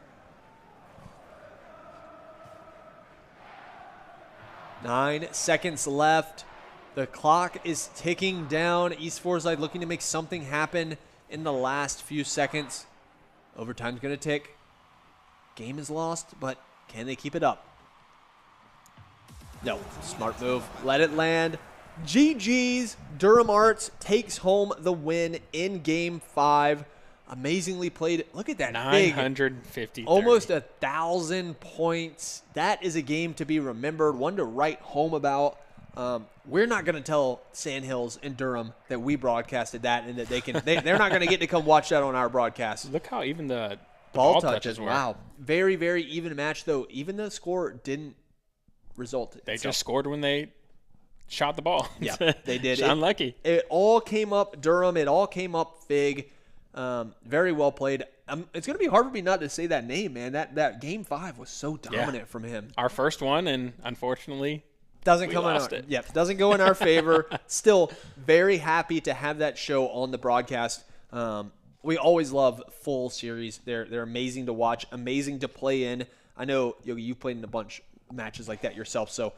9 seconds left. The clock is ticking down. East Forsyth looking to make something happen in the last few seconds. Overtime's going to tick. Game is lost, but can they keep it up? No. Smart move. Let it land. GG's. Durham Arts takes home the win in Game 5. Amazingly played. Look at that. 950. Almost 1,000 points. That is a game to be remembered, one to write home about. We're not going to tell Sandhills and Durham that we broadcasted that and that they're not going to get to come watch that on our broadcast. Look how even the ball touches were. Wow. Very, very even match, though. Even the score didn't result. They just scored when they shot the ball. Yeah, they did. Unlucky. It all came up Durham. It all came up Fig. Very well played. It's going to be hard for me not to say that name, man. That Game 5 was so dominant from him. Our first one, and unfortunately, doesn't go in our favor. Still very happy to have that show on the broadcast. We always love full series. They're amazing to watch, amazing to play in. I know you've played in a bunch of matches like that yourself, so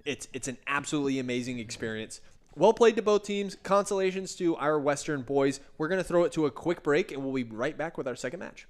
it's an absolutely amazing experience. Well played to both teams. Consolations to our Western boys. We're going to throw it to a quick break, and we'll be right back with our second match.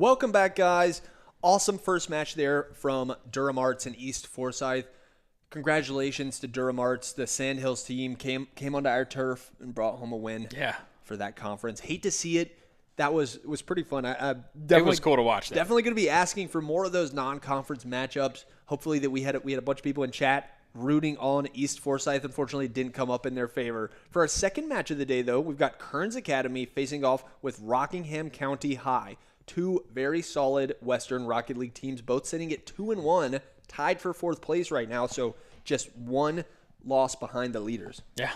Welcome back, guys. Awesome first match there from Durham Arts and East Forsyth. Congratulations to Durham Arts. The Sandhills team came onto our turf and brought home a win for that conference. Hate to see it. That was pretty fun. It was cool to watch that. Definitely going to be asking for more of those non-conference matchups. Hopefully that we had a bunch of people in chat rooting on East Forsyth. Unfortunately, it didn't come up in their favor. For our second match of the day, though, we've got Kearns Academy facing off with Rockingham County High. Two very solid Western Rocket League teams, both sitting at 2-1, tied for fourth place right now. So just one loss behind the leaders. Yeah.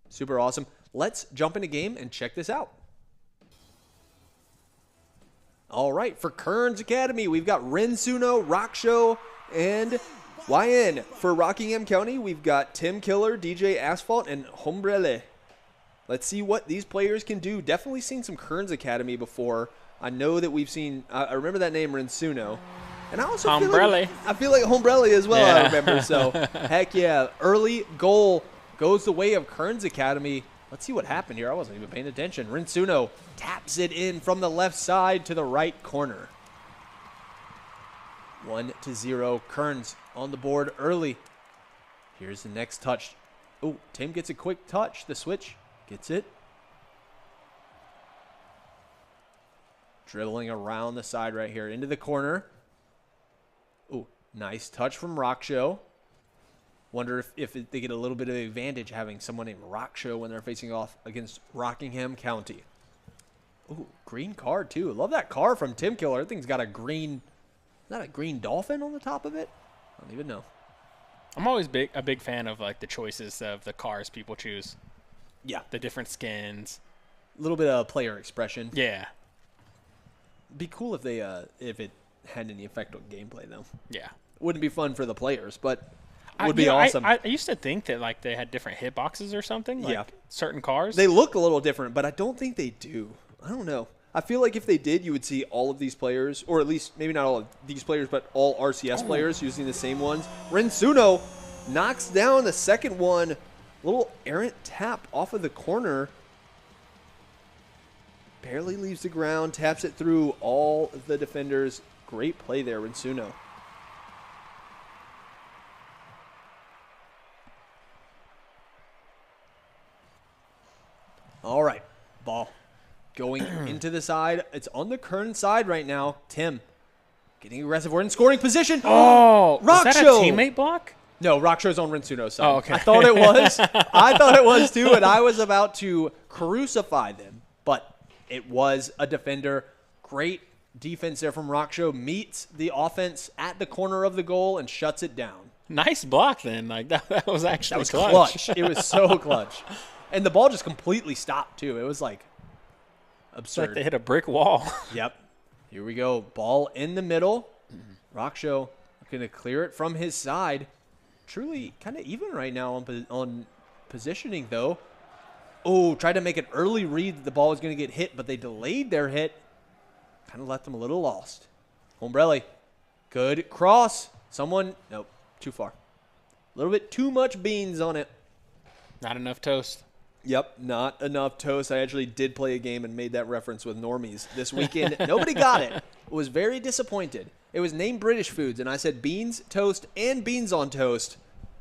Super awesome. Let's jump into game and check this out. All right, for Kearns Academy, we've got Rensuno, Rockshow, and YN. For Rockingham County, we've got Tim Killer, DJ Asphalt, and Hombrele. Let's see what these players can do. Definitely seen some Kearns Academy before. I know that we've seen, I remember that name, Rensuno. And I also feel like Hombrele as well, I remember. So, heck yeah. Early goal goes the way of Kearns Academy. Let's see what happened here. I wasn't even paying attention. Rensuno taps it in from the left side to the right corner. 1-0. Kearns on the board early. Here's the next touch. Oh, Tim gets a quick touch. The switch gets it. Dribbling around the side right here into the corner. Oh, nice touch from Rockshow. Wonder if they get a little bit of advantage having someone named Rockshow when they're facing off against Rockingham County. Ooh, green card too. Love that car from Tim Killer. That thing's got a green, is that a green dolphin on the top of it? I don't even know. I'm always a big fan of like the choices of the cars people choose. Yeah. The different skins. A little bit of player expression. Yeah. Be cool if they if it had any effect on gameplay though. Yeah. Wouldn't be fun for the players, but would be awesome. I used to think that like they had different hitboxes or something. Like certain cars. They look a little different, but I don't think they do. I don't know. I feel like if they did, you would see all of these players, or at least maybe not all of these players, but all RCS players using the same ones. Rensuno knocks down the second one. Little errant tap off of the corner. Barely leaves the ground, taps it through all the defenders. Great play there, Rensuno. All right, ball going into the side. It's on the Kearns side right now. Tim getting aggressive. We're in scoring position. Oh, Rockshow. Was that a teammate block? No, Rockshow's on Rensuno's side. Oh, okay. I thought it was. I thought it was too, and I was about to crucify them, but it was a defender. Great defense there from Rockshow. Meets the offense at the corner of the goal and shuts it down. Nice block then. Like that was actually clutch. It was so clutch. And the ball just completely stopped, too. It was, like, absurd. It's like they hit a brick wall. Yep. Here we go. Ball in the middle. Rockshow going to clear it from his side. Truly kind of even right now on positioning, though. Oh, tried to make an early read that the ball was going to get hit, but they delayed their hit. Kind of left them a little lost. Hombrele. Good cross. Someone. Nope. Too far. A little bit too much beans on it. Not enough toast. Yep, not enough toast. I actually did play a game and made that reference with normies this weekend. Nobody got it. Was very disappointed. It was named British Foods, and I said beans, toast, and beans on toast.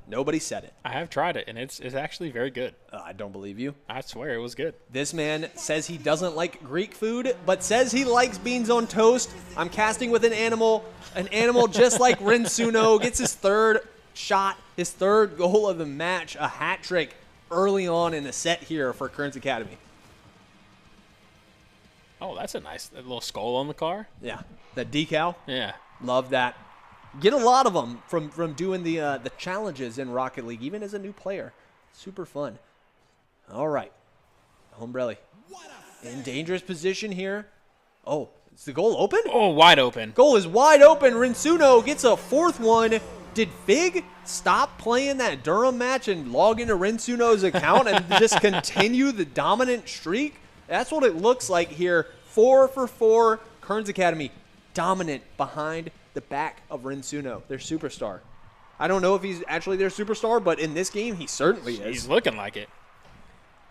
Nobody said it. I have tried it, and it's actually very good. I don't believe you. I swear it was good. This man says he doesn't like Greek food, but says he likes beans on toast. I'm casting with an animal just like Rensuno. Gets his third shot, his third goal of the match, a hat trick early on in the set here for Kearns Academy. Oh, that's a nice little skull on the car. Yeah, that decal. Yeah. Love that. Get a lot of them from doing the challenges in Rocket League, even as a new player. Super fun. All right. Hombrele in dangerous position here. Oh, is the goal open? Oh, wide open. Goal is wide open. Rensuno gets a fourth one. Did Fig stop playing that Durham match and log into Rensuno's account and just continue the dominant streak? That's what it looks like here. 4 for 4. Kearns Academy dominant behind the back of Rensuno, their superstar. I don't know if he's actually their superstar, but in this game, he certainly is. He's looking like it.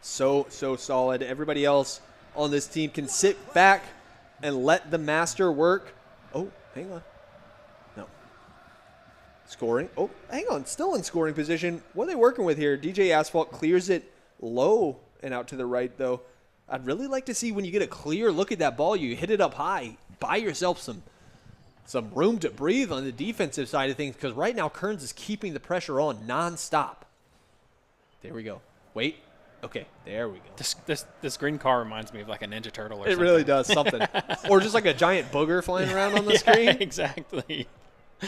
So solid. Everybody else on this team can sit back and let the master work. Oh, hang on. No. Scoring. Oh, hang on. Still in scoring position. What are they working with here? DJ Asphalt clears it low and out to the right, though. I'd really like to see when you get a clear look at that ball, you hit it up high. Buy yourself some room to breathe on the defensive side of things, because right now Kearns is keeping the pressure on nonstop. There we go. Wait. Okay, there we go. This green car reminds me of like a Ninja Turtle or something. It really does, something. Or just like a giant booger flying around on the yeah, screen. Exactly.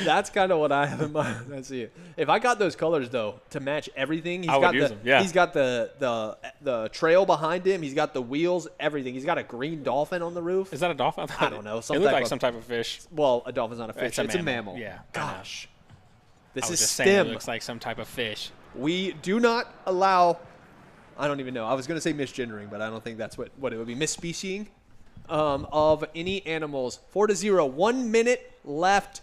That's kind of what I have in mind. I see it. If I got those colors though to match everything, he's got the trail behind him. He's got the wheels, everything. He's got a green dolphin on the roof. Is that a dolphin? I don't know. It looked like some type of fish. Well, a dolphin's not a fish. It's a mammal. Yeah. Gosh. This I was is just STEM. saying it looks like some type of fish. We do not allow. I don't even know. I was going to say misgendering, but I don't think that's what it would be. Misspecieing of any animals. 4-0. 1 minute left.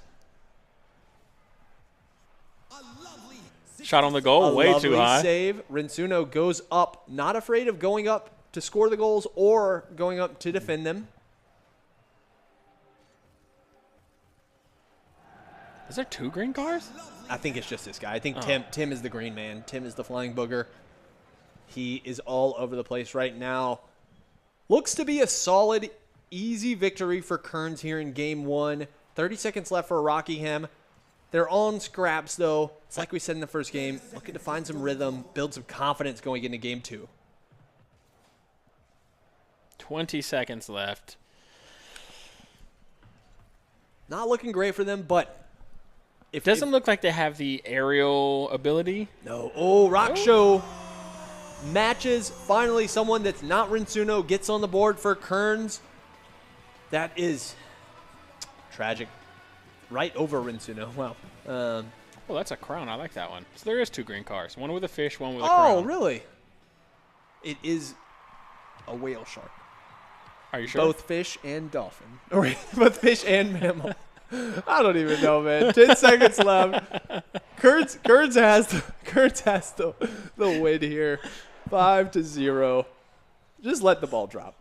Shot on the goal, way too high. Save. Rinsuno goes up, not afraid of going up to score the goals or going up to defend them. Is there 2 green cars? I think it's just this guy. I think Tim is the green man. Tim is the flying booger. He is all over the place right now. Looks to be a solid, easy victory for Kearns here in game 1. 30 seconds left for Rockingham. They're on scraps, though. It's like we said in the first game, looking to find some rhythm, build some confidence going into game 2. 20 seconds left. Not looking great for them, but it doesn't look like they have the aerial ability. No. Oh, Rock Show matches. Finally, someone that's not Rinsuno gets on the board for Kearns. That is tragic. Right over Rinsuno. Wow. Well, that's a crown. I like that one. So there is 2 green cars. One with a fish, one with a crown. Oh, really? It is a whale shark. Are you sure? Both fish and dolphin. Or both fish and mammal. I don't even know, man. 10 seconds left. Kearns has the win here. 5-0. Just let the ball drop.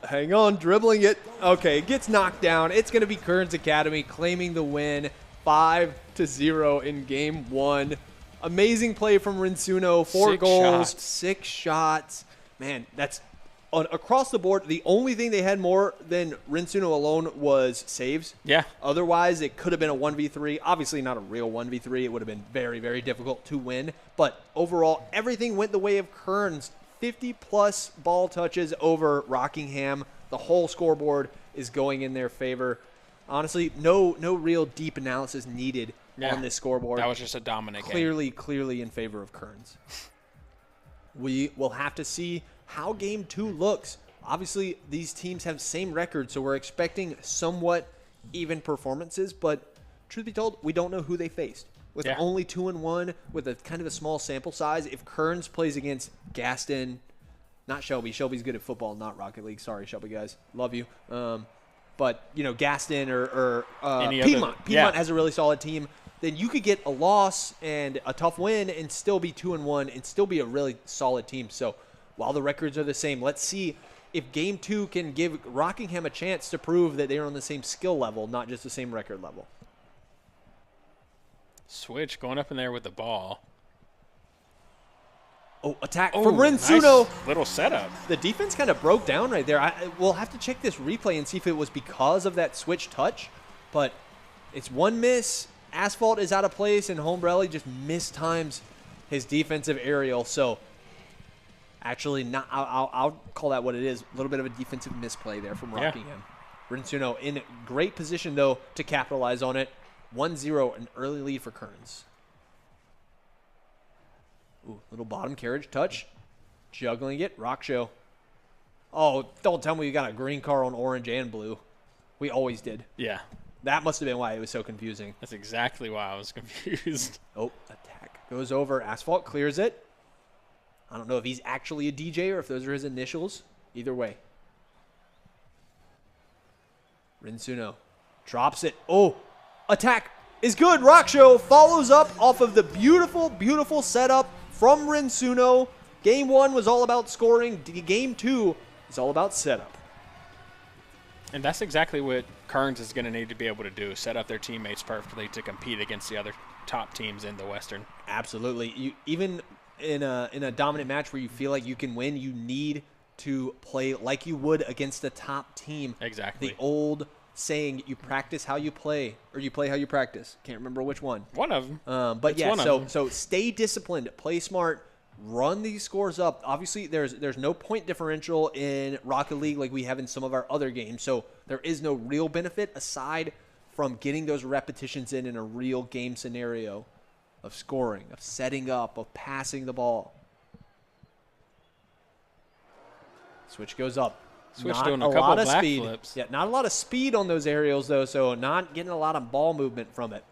Hang on, dribbling it. Okay, it gets knocked down. It's going to be Kearns Academy claiming the win. 5-0 in game 1. Amazing play from Rinsuno. 4 goals, 6 shots. Man, that's across the board. The only thing they had more than Rinsuno alone was saves. Yeah. Otherwise, it could have been a 1v3. Obviously, not a real 1v3. It would have been very, very difficult to win. But overall, everything went the way of Kearns. 50-plus ball touches over Rockingham. The whole scoreboard is going in their favor. Honestly, no real deep analysis needed on this scoreboard. That was just a dominant game. Clearly in favor of Kearns. We will have to see how game 2 looks. Obviously, these teams have same records, so we're expecting somewhat even performances, but truth be told, we don't know who they faced. With only 2-1, with a kind of a small sample size, if Kearns plays against Gaston, not Shelby. Shelby's good at football, not Rocket League. Sorry, Shelby guys, love you. But Gaston or Piedmont has a really solid team. Then you could get a loss and a tough win and still be 2-1 and still be a really solid team. So while the records are the same, let's see if game 2 can give Rockingham a chance to prove that they're on the same skill level, not just the same record level. Switch going up in there with the ball. Oh, attack from Rinsuno. Nice little setup. The defense kind of broke down right there. We'll have to check this replay and see if it was because of that switch touch. But it's one miss. Asphalt is out of place, and Hombrelli just mistimes his defensive aerial. So actually, not. I'll call that what it is. A little bit of a defensive misplay there from Rockingham. Rinsuno in great position, though, to capitalize on it. 1-0, an early lead for Kearns. Ooh, little bottom carriage touch. Juggling it. Rock Show. Oh, don't tell me you got a green car on orange and blue. We always did. Yeah. That must have been why it was so confusing. That's exactly why I was confused. Oh, attack. Goes over. Asphalt clears it. I don't know if he's actually a DJ or if those are his initials. Either way. Rinsuno drops it. Oh, attack is good. Rock Show follows up off of the beautiful, beautiful setup from Rinsuno. Game 1 was all about scoring. Game 2 is all about setup. And that's exactly what Kearns is going to need to be able to do, set up their teammates perfectly to compete against the other top teams in the Western. Absolutely. Even in a dominant match where you feel like you can win, you need to play like you would against a top team. Exactly. The old saying, you practice how you play, or you play how you practice. Can't remember which one. One of them. But yeah, so stay disciplined, play smart, run these scores up. Obviously, there's no point differential in Rocket League like we have in some of our other games, so there is no real benefit aside from getting those repetitions in a real game scenario of scoring, of setting up, of passing the ball. Switch goes up. Switch not doing a a couple lot of back speed. flips. Yeah, not a lot of speed on those aerials, though, so not getting a lot of ball movement from it.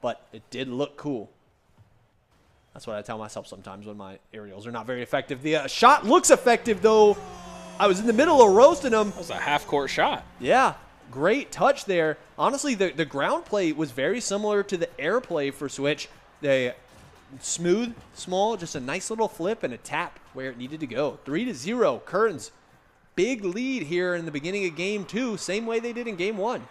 But it did look cool. That's what I tell myself sometimes when my aerials are not very effective. The shot looks effective, though. I was in the middle of roasting them. That was a half-court shot. Yeah, great touch there. Honestly, the ground play was very similar to the air play for Switch. They smooth, small, just a nice little flip and a tap where it needed to go. 3-0, Kearns. Big lead here in the beginning of Game 2, same way they did in Game 1.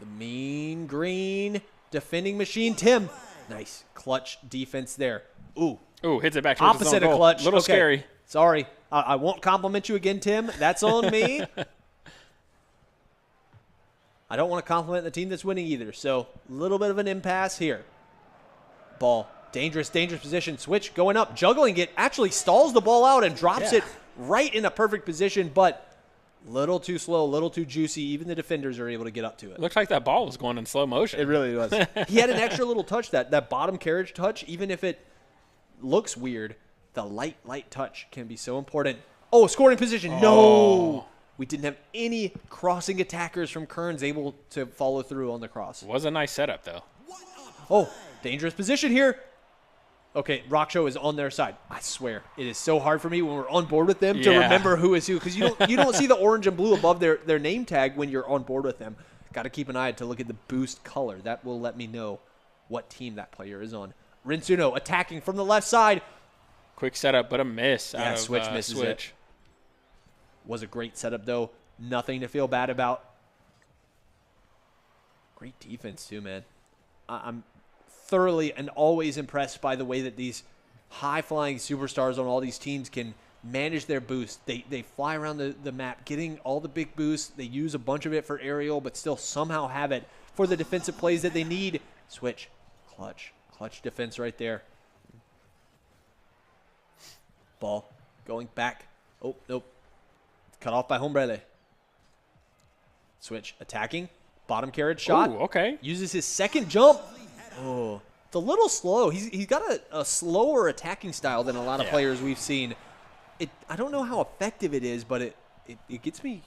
The mean green defending machine, Tim. Nice clutch defense there. Ooh. Ooh, hits it back towards his own Opposite of goal. clutch. Little Okay. scary. Sorry. I won't compliment you again, Tim. That's on me. I don't want to compliment the team that's winning either, so a little bit of an impasse here. Ball. Dangerous position. Switch going up, juggling it, actually stalls the ball out and drops it right in a perfect position, but little too slow, little too juicy. Even the defenders are able to get up to it. Looks like that ball was going in slow motion. It really was. He had an extra little touch, that bottom carriage touch, even if it looks weird, the light touch can be so important. Oh, scoring position. Oh. No. We didn't have any crossing attackers from Kearns able to follow through on the cross. Was a nice setup, though. Oh, dangerous position here. Okay, Rock Show is on their side. I swear, it is so hard for me when we're on board with them to remember who is who, because you don't see the orange and blue above their name tag when you're on board with them. Got to keep an eye to look at the boost color. That will let me know what team that player is on. Rinsuno attacking from the left side. Quick setup, but a miss. Yeah, out of, Switch misses it. Was a great setup, though. Nothing to feel bad about. Great defense, too, man. I'm thoroughly and always impressed by the way that these high-flying superstars on all these teams can manage their boost. They fly around the map, getting all the big boosts. They use a bunch of it for aerial, but still somehow have it for the defensive plays that they need. Switch. Clutch defense right there. Ball going back. Oh, nope. Cut off by Hombrele. Switch attacking. Bottom carriage shot. Ooh, okay. Uses his second jump. Oh, it's a little slow. He's got a slower attacking style than a lot of players we've seen. I don't know how effective it is, but it gets me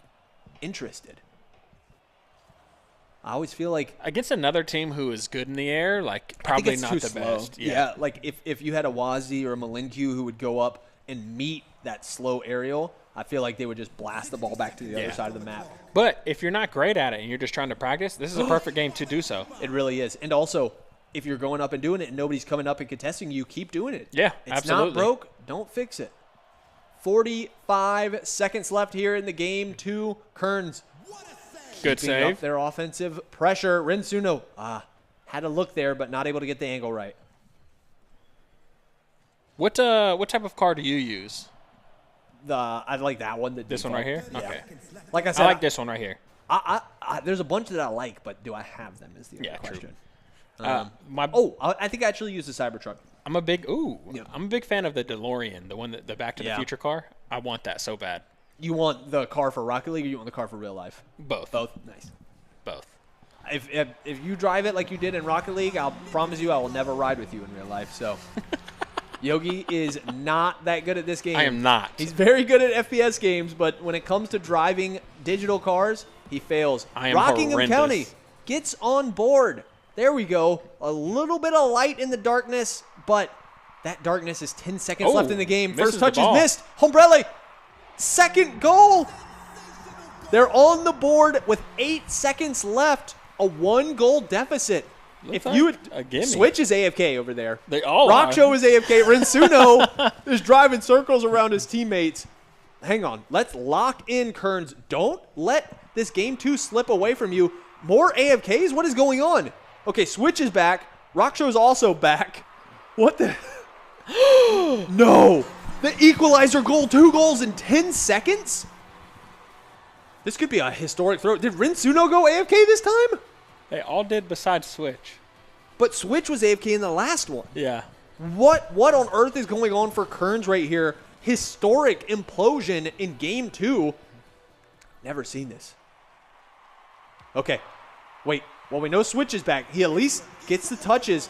interested. I always feel like against another team who is good in the air, like probably not the best. Yeah, like if you had a Wazi or a Malinkyu who would go up and meet that slow aerial, I feel like they would just blast the ball back to the other side of the map. But if you're not great at it and you're just trying to practice, this is a perfect game to do so. It really is. And also, if you're going up and doing it and nobody's coming up and contesting you, keep doing it. Yeah, absolutely. It's not broke. Don't fix it. 45 seconds left here in the game. 2, Kearns. Good save. Up their offensive pressure. Rinsuno had a look there, but not able to get the angle right. What type of car do you use? I like that one. This one right here? Yeah. Okay. Like I said, I like this one right here. There's a bunch that I like, but do I have them is the other question. True. I think I actually use the Cybertruck. I'm a big fan of the DeLorean, the Back to the Future car. I want that so bad. You want the car for Rocket League or you want the car for real life? Both. Nice. Both. If you drive it like you did in Rocket League, I'll promise you I will never ride with you in real life. So Yogi is not that good at this game. I am not. He's very good at FPS games, but when it comes to driving digital cars, he fails. I am Rockingham horrendous. County gets on board. There we go. A little bit of light in the darkness, but that darkness is 10 seconds left in the game. First touch is missed. Hombrele. Second goal. They're on the board with 8 seconds left. A 1-goal deficit. If you would Switch is AFK over there. Rock Show is AFK. Rinsuno is driving circles around his teammates. Hang on. Let's lock in Kearns. Don't let this game 2 slip away from you. More AFKs? What is going on? Okay, Switch is back. Rock Show is also back. What the? No. The equalizer goal. 2 goals in 10 seconds? This could be a historic throw. Did Rinsuno go AFK this time? They all did besides Switch. But Switch was AFK in the last one. Yeah. What on earth is going on for Kearns right here? Historic implosion in game 2. Never seen this. Okay. Wait. Well, we know Switch is back. He at least gets the touches.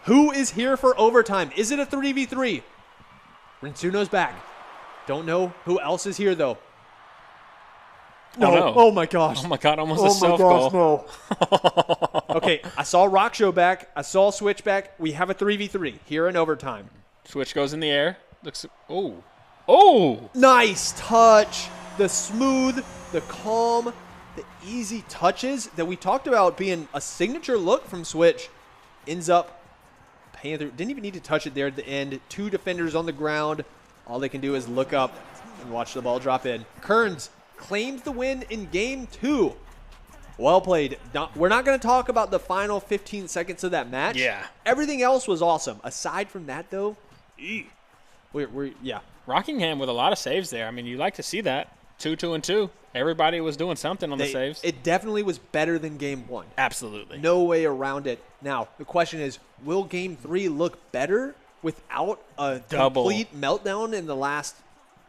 Who is here for overtime? Is it a 3v3? Rinsuno's back. Don't know who else is here, though. No. Oh, no. Oh, my gosh. Oh, my God. Almost a self-goal. No. Okay, I saw Rock Show back. I saw Switch back. We have a 3v3 here in overtime. Switch goes in the air. Looks. Oh. Oh. Nice touch. The smooth, the calm, the easy touches that we talked about being a signature look from Switch ends up paying through. Didn't even need to touch it there at the end. 2 defenders on the ground. All they can do is look up and watch the ball drop in. Kearns claims the win in game 2. Well played. We're not going to talk about the final 15 seconds of that match. Yeah. Everything else was awesome. Aside from that, though, yeah. Rockingham with a lot of saves there. I mean, you like to see that. 2-2-2. Everybody was doing something on the saves. It definitely was better than game 1. Absolutely. No way around it. Now, the question is, will game 3 look better without a complete meltdown in the last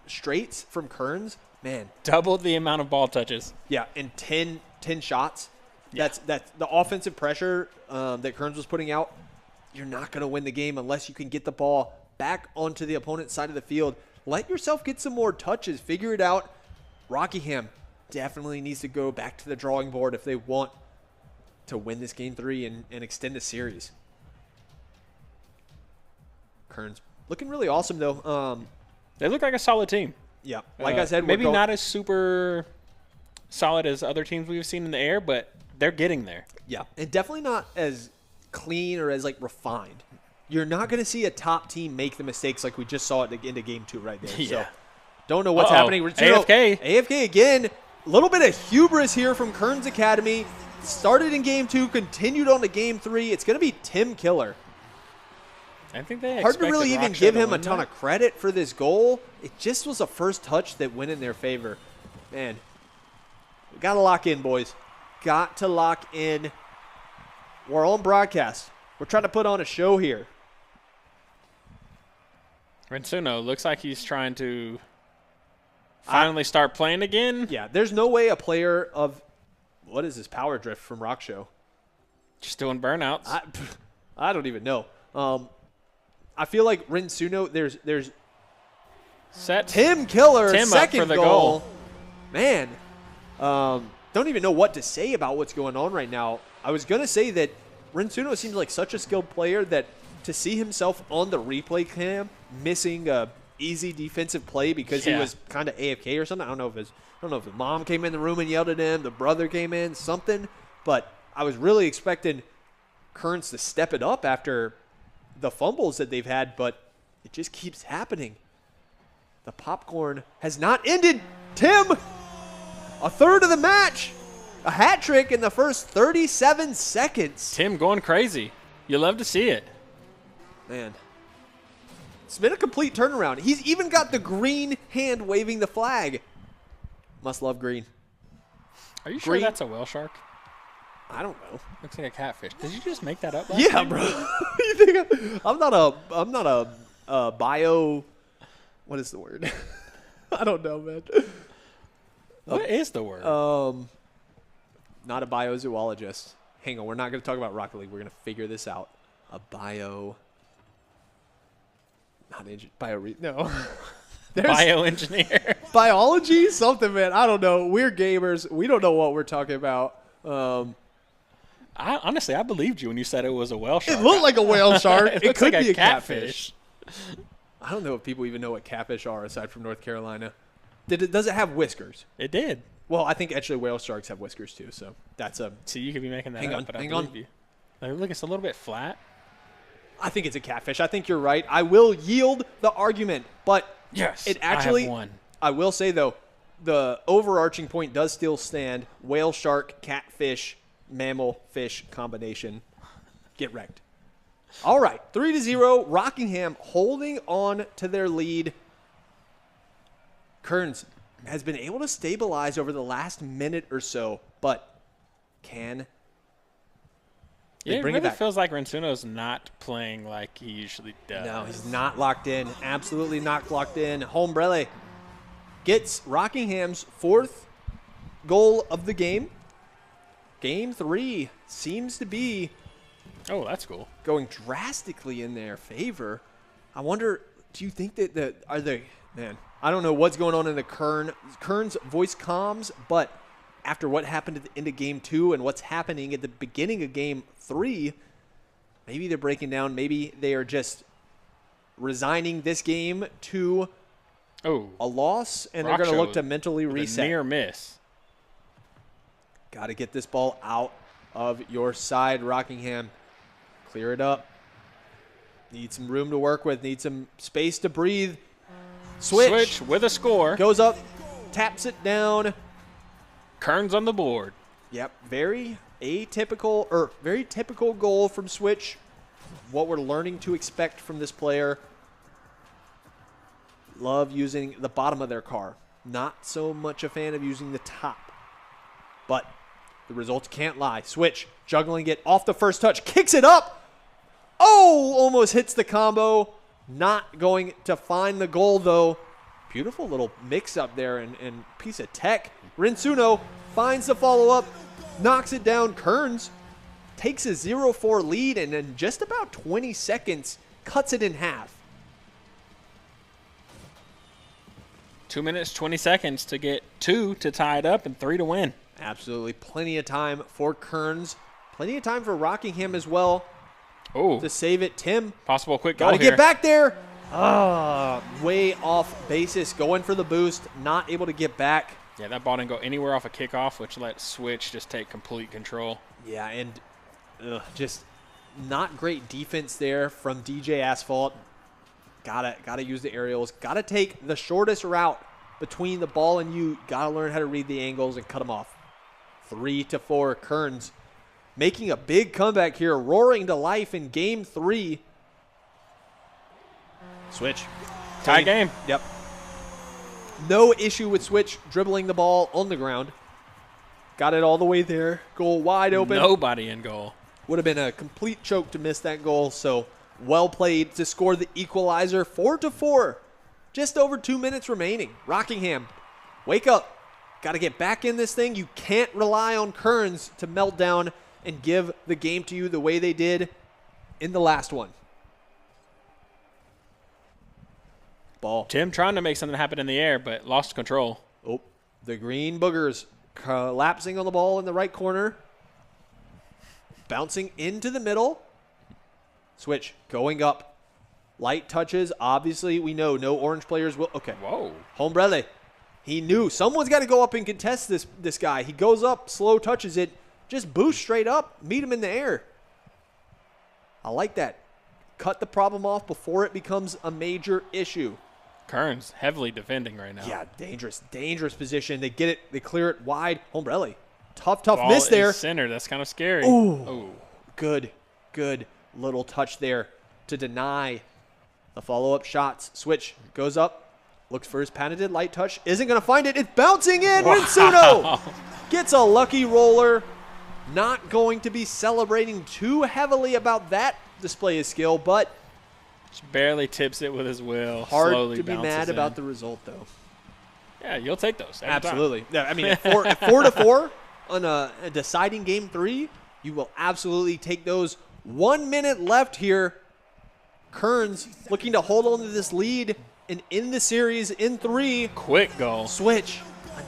straights from Kearns? Man. Double the amount of ball touches. Yeah, and 10 shots. Yeah. That's the offensive pressure that Kearns was putting out. You're not going to win the game unless you can get the ball back onto the opponent's side of the field. Let yourself get some more touches. Figure it out. Rockingham definitely needs to go back to the drawing board if they want to win this game 3 and extend the series. Kearns looking really awesome, though. They look like a solid team. Yeah. Like I said, maybe not as super solid as other teams we've seen in the air, but they're getting there. Yeah. And definitely not as clean or as, refined. You're not going to see a top team make the mistakes like we just saw at the end of game 2 right there. Yeah. So, don't know what's happening. AFK. AFK again. A little bit of hubris here from Kearns Academy. Started in game 2, continued on to game 3. It's going to be Tim Killer. I think they hard to really even give him a ton of credit for this goal. It just was a first touch that went in their favor. Man, we got to lock in, boys. Got to lock in. We're on broadcast. We're trying to put on a show here. Rinsuno looks like he's trying to finally start playing again. Yeah, there's no way a player of – what is this power drift from Rock Show? Just doing burnouts. I don't even know. I feel like Rinsuno, there's set Tim Killer, Tim second up for the goal. Man, don't even know what to say about what's going on right now. I was going to say that Rinsuno seems like such a skilled player that to see himself on the replay cam missing a easy defensive play because he was kind of AFK or something. I don't know if his mom came in the room and yelled at him, the brother came in, something. But I was really expecting Kearns to step it up after the fumbles that they've had, but it just keeps happening. The popcorn has not ended. Tim, a third of the match. A hat trick in the first 37 seconds. Tim going crazy. You love to see it. Man. It's been a complete turnaround. He's even got the green hand waving the flag. Must love green. Are you sure that's a whale shark? I don't know. Looks like a catfish. Did you just make that up? Yeah, bro. You think I'm not a bio. What is the word? I don't know, man. What is the word? Not a biozoologist. Hang on, we're not going to talk about Rocket League. We're going to figure this out. A bio. Not no. Bioengineer. Biology? Something, man. I don't know. We're gamers. We don't know what we're talking about. Honestly, I believed you when you said it was a whale shark. It looked like a whale shark. It could like be a catfish. I don't know if people even know what catfish are aside from North Carolina. Does it have whiskers? It did. Well, I think actually whale sharks have whiskers too, so that's a... See, you could be making that up, but I believe you. Look, it's a little bit flat. I think it's a catfish. I think you're right. I will yield the argument, but yes, it actually, I have one. I will say, though, the overarching point does still stand. Whale, shark, catfish, mammal, fish combination. Get wrecked. All right, 3-0. Rockingham holding on to their lead. Kearns has been able to stabilize over the last minute or so, but can they bring it it really back? feels like Rensuno's not playing like he usually does. No, he's not locked in. Absolutely not locked in. Hombrele gets Rockingham's 4th goal of the game. Game 3 seems to be that's cool. going drastically in their favor. I wonder, do you think that I don't know what's going on in the Kearns voice comms, but after what happened at the end of Game 2 and what's happening at the beginning of Game 3, maybe they're breaking down. Maybe they are just resigning this game to a loss, and they're going to look to mentally reset. Near miss. Got to get this ball out of your side, Rockingham. Clear it up. Need some room to work with. Need some space to breathe. Switch with a score. Goes up, taps it down. Kearns on the board. Yep, very typical goal from Switch. What we're learning to expect from this player. Love using the bottom of their car. Not so much a fan of using the top. But the results can't lie. Switch, juggling it off the first touch, kicks it up. Oh, almost hits the combo. Not going to find the goal, though. Beautiful little mix-up there and piece of tech. Rensuno finds the follow-up, knocks it down. Kearns takes a 0-4 lead, and in just about 20 seconds, cuts it in half. 2 minutes, 20 seconds to get 2 to tie it up and 3 to win. Absolutely. Plenty of time for Kearns. Plenty of time for Rockingham as well. To save it. Tim. Possible quick goal here. Gotta get back there. Way off basis. Going for the boost. Not able to get back. Yeah, that ball didn't go anywhere off a kickoff, which let Switch just take complete control. Yeah, and just not great defense there from DJ Asphalt. Gotta use the aerials. Gotta take the shortest route between the ball and you. Gotta learn how to read the angles and cut them off. 3-4. Kearns making a big comeback here, roaring to life in Game 3. Switch. Tie game. Yep. No issue with Switch dribbling the ball on the ground. Got it all the way there. Goal wide open. Nobody in goal. Would have been a complete choke to miss that goal, so well played to score the equalizer. 4-4. Just over 2 minutes remaining. Rockingham, wake up. Got to get back in this thing. You can't rely on Kearns to melt down and give the game to you the way they did in the last one. Ball. Tim trying to make something happen in the air, but lost control. Oh, the green boogers collapsing on the ball in the right corner. Bouncing into the middle. Switch going up. Light touches. Obviously, we know no orange players will. Okay. Whoa. Hombrele. He knew someone's got to go up and contest this guy. He goes up, slow touches it. Just boost straight up, meet him in the air. I like that. Cut the problem off before it becomes a major issue. Kearns heavily defending right now. Yeah, dangerous position. They get it, they clear it wide. Hombrele, tough Ball miss there. Center, that's kind of scary. Ooh. Good little touch there to deny the follow-up shots. Switch goes up, looks for his patented light touch, isn't going to find it. It's bouncing in. Wow. Rensuno gets a lucky roller. Not going to be celebrating too heavily about that display of skill, but just barely tips it with his will. Hard Slowly to be mad in. about the result, though. Yeah, you'll take those. Absolutely. Yeah, I mean, at 4-4 on a deciding Game 3, you will absolutely take those. 1 minute left here. Kearns looking to hold on to this lead and end the series in 3. Quick goal. Switch.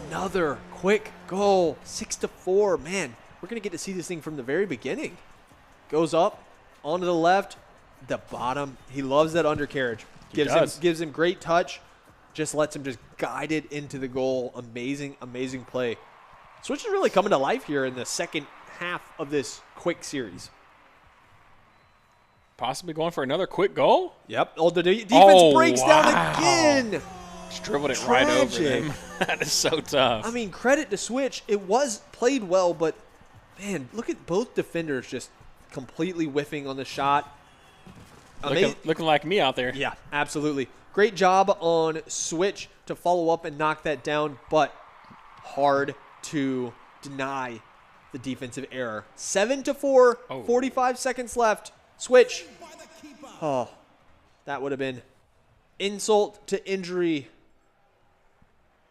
Another quick goal. 6-4. Man, we're going to get to see this thing from the very beginning. Goes up, onto the left, the bottom. He loves that undercarriage. Gives him great touch. Just lets him just guide it into the goal. Amazing play. Switch is really coming to life here in the second half of this quick series. possibly going for another quick goal. Yep. Oh, the defense breaks down wow. again. Just dribbled it right over them. That is so tough. I mean, credit to Switch. It was played well, but, man, look at both defenders just completely whiffing on the shot. Looking like me out there. Yeah, absolutely. Great job on Switch to follow up and knock that down, but hard to deny the defensive error. 7-4, 45 seconds left. Switch. Oh, that would have been insult to injury.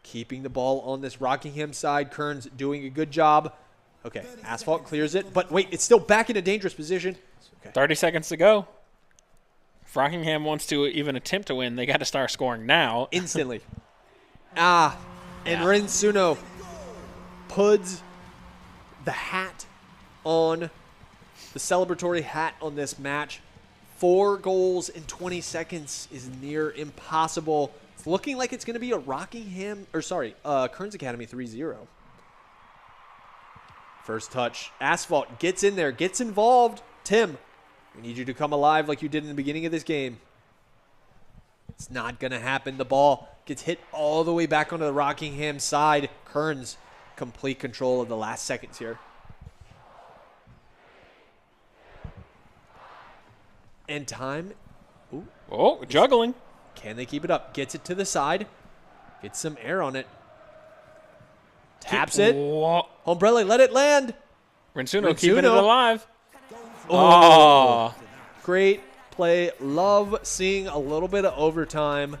Keeping the ball on this Rockingham side. Kearns doing a good job. Okay, Asphalt clears it, but wait, it's still back in a dangerous position. Okay. 30 seconds to go. If Rockingham wants to even attempt to win, they got to start scoring now. Instantly. And Rensuno puts the hat on, the celebratory hat on this match. 4 goals in 20 seconds is near impossible. It's looking like it's going to be a Kearns Academy 3-0. First touch. Asphalt gets in there, gets involved. Tim, we need you to come alive like you did in the beginning of this game. It's not going to happen. The ball gets hit all the way back onto the Rockingham side. Kearns, complete control of the last seconds here. And time. Ooh. Oh, juggling. Can they keep it up? Gets it to the side. Gets some air on it. Taps it. Hombrelli, let it land. Rensuno keeping it alive. Oh. Great play. Love seeing a little bit of overtime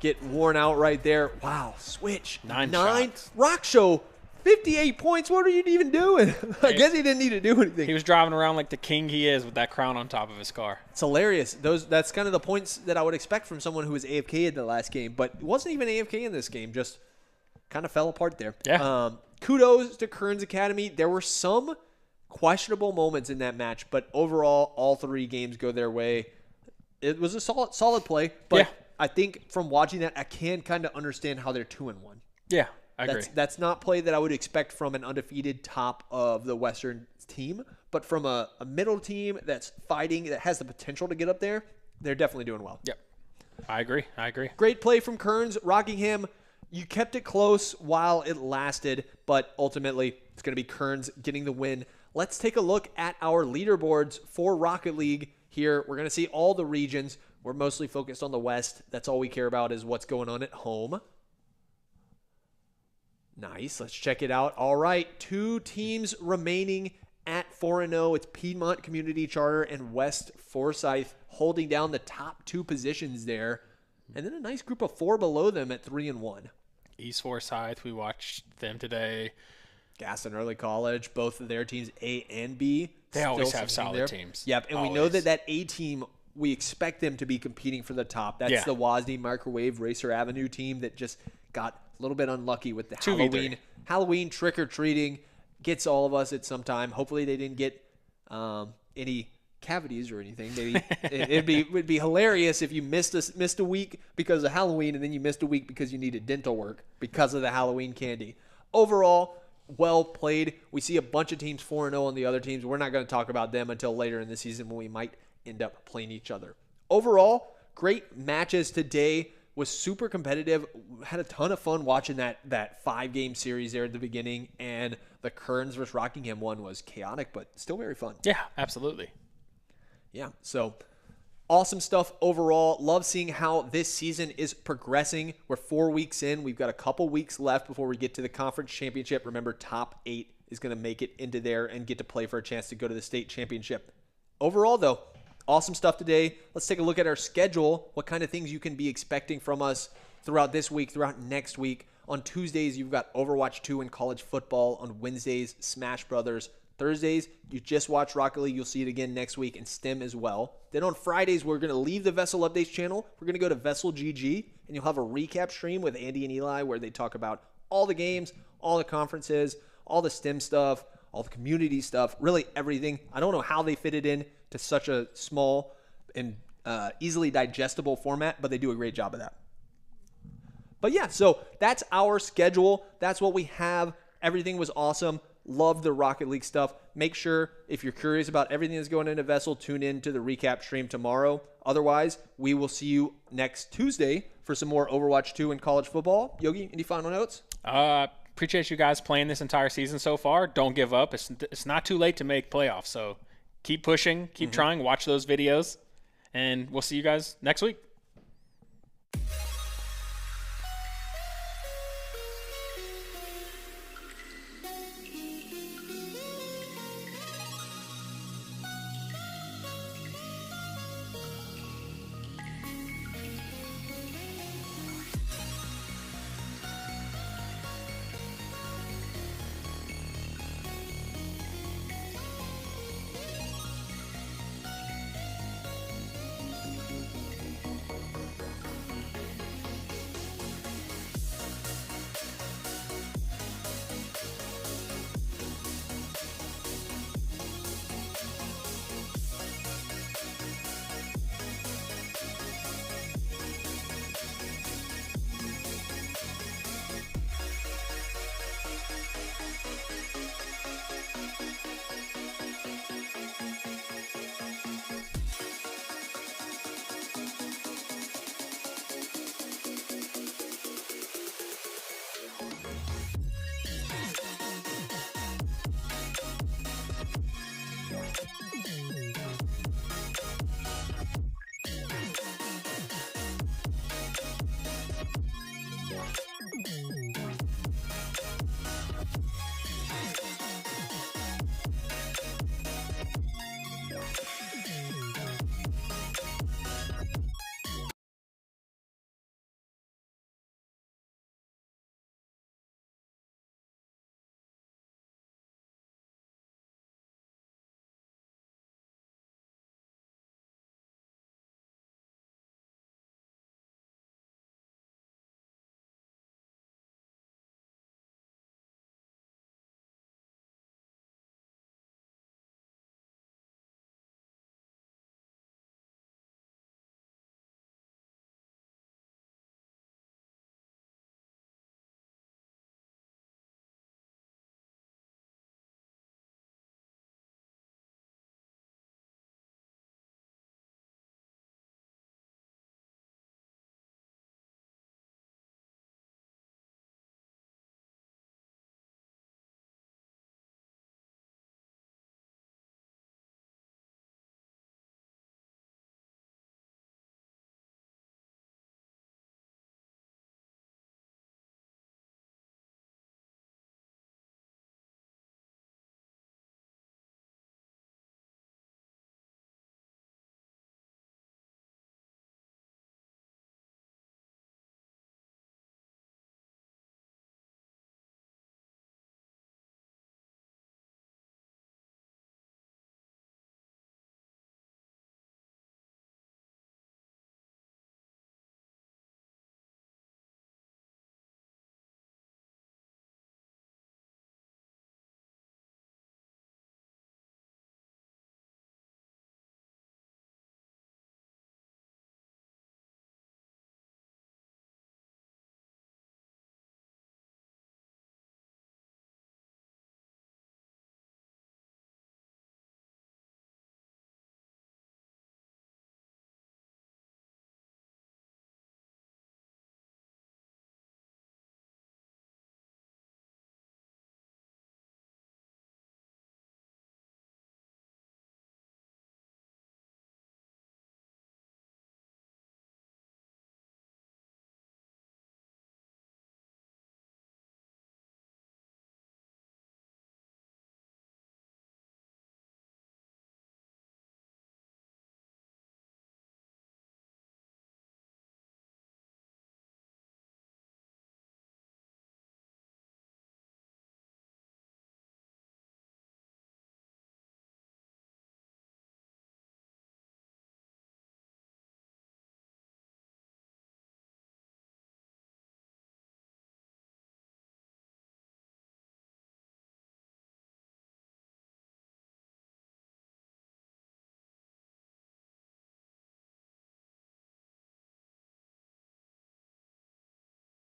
get worn out right there. Wow. Switch. 9 shots. Rock Show. 58 points. What are you even doing? I guess he didn't need to do anything. He was driving around like the king he is with that crown on top of his car. It's hilarious. That's kind of the points that I would expect from someone who was AFK in the last game, but wasn't even AFK in this game. Just kind of fell apart there. Yeah. Kudos to Kearns Academy. There were some questionable moments in that match, but overall, all 3 games go their way. It was a solid play, but I think from watching that, I can kind of understand how they're 2-1. Yeah. I agree. That's not play that I would expect from an undefeated top of the Western team, but from a middle team that's fighting, that has the potential to get up there, they're definitely doing well. Yep. I agree. Great play from Kearns. Rockingham, you kept it close while it lasted, but ultimately it's going to be Kearns getting the win. Let's take a look at our leaderboards for Rocket League here. We're going to see all the regions. We're mostly focused on the West. That's all we care about is what's going on at home. Nice. Let's check it out. All right. 2 teams remaining at 4-0. It's Piedmont Community Charter and West Forsyth holding down the top 2 positions there. And then a nice group of 4 below them at 3-1. East Forsyth, we watched them today. Gaston Early College, both of their teams, A and B. They always have solid teams. Yep. And we know that A team, we expect them to be competing for the top. That's the WASD Microwave Racer Avenue team that just got a little bit unlucky with the Halloween trick-or-treating. Gets all of us at some time. Hopefully they didn't get any cavities or anything. Maybe it'd be hilarious if you missed a week because of Halloween, and then you missed a week because you needed dental work because of the Halloween candy. Overall, well played. We see a bunch of teams 4-0 on the other teams. We're not going to talk about them until later in the season when we might end up playing each other. Overall, great matches today. Was super competitive. Had a ton of fun watching that 5-game series there at the beginning, and the Kearns versus Rockingham one was chaotic, but still very fun. Yeah, absolutely. Yeah, so awesome stuff overall. Love seeing how this season is progressing. We're 4 weeks in. We've got a couple weeks left before we get to the conference championship. Remember, top 8 is going to make it into there and get to play for a chance to go to the state championship. Overall, though, awesome stuff today. Let's take a look at our schedule, what kind of things you can be expecting from us throughout this week, throughout next week. On Tuesdays, you've got Overwatch 2 and college football. On Wednesdays, Smash Brothers. Thursdays, you just watch Rocket League. You'll see it again next week, and STEM as well. Then on Fridays, we're going to leave the VESL Updates channel. We're going to go to VESL GG, and you'll have a recap stream with Andy and Eli where they talk about all the games, all the conferences, all the STEM stuff, all the community stuff, really everything. I don't know how they fit it in to such a small and easily digestible format, but they do a great job of that. But yeah, so that's our schedule. That's what we have. Everything was awesome. Love the Rocket League stuff. Make sure, if you're curious about everything that's going into VESL, tune in to the recap stream tomorrow. Otherwise, we will see you next Tuesday for some more Overwatch 2 and college football. Yogi, any final notes? Appreciate you guys playing this entire season so far. Don't give up. It's not too late to make playoffs, so keep pushing, keep trying, watch those videos, and we'll see you guys next week.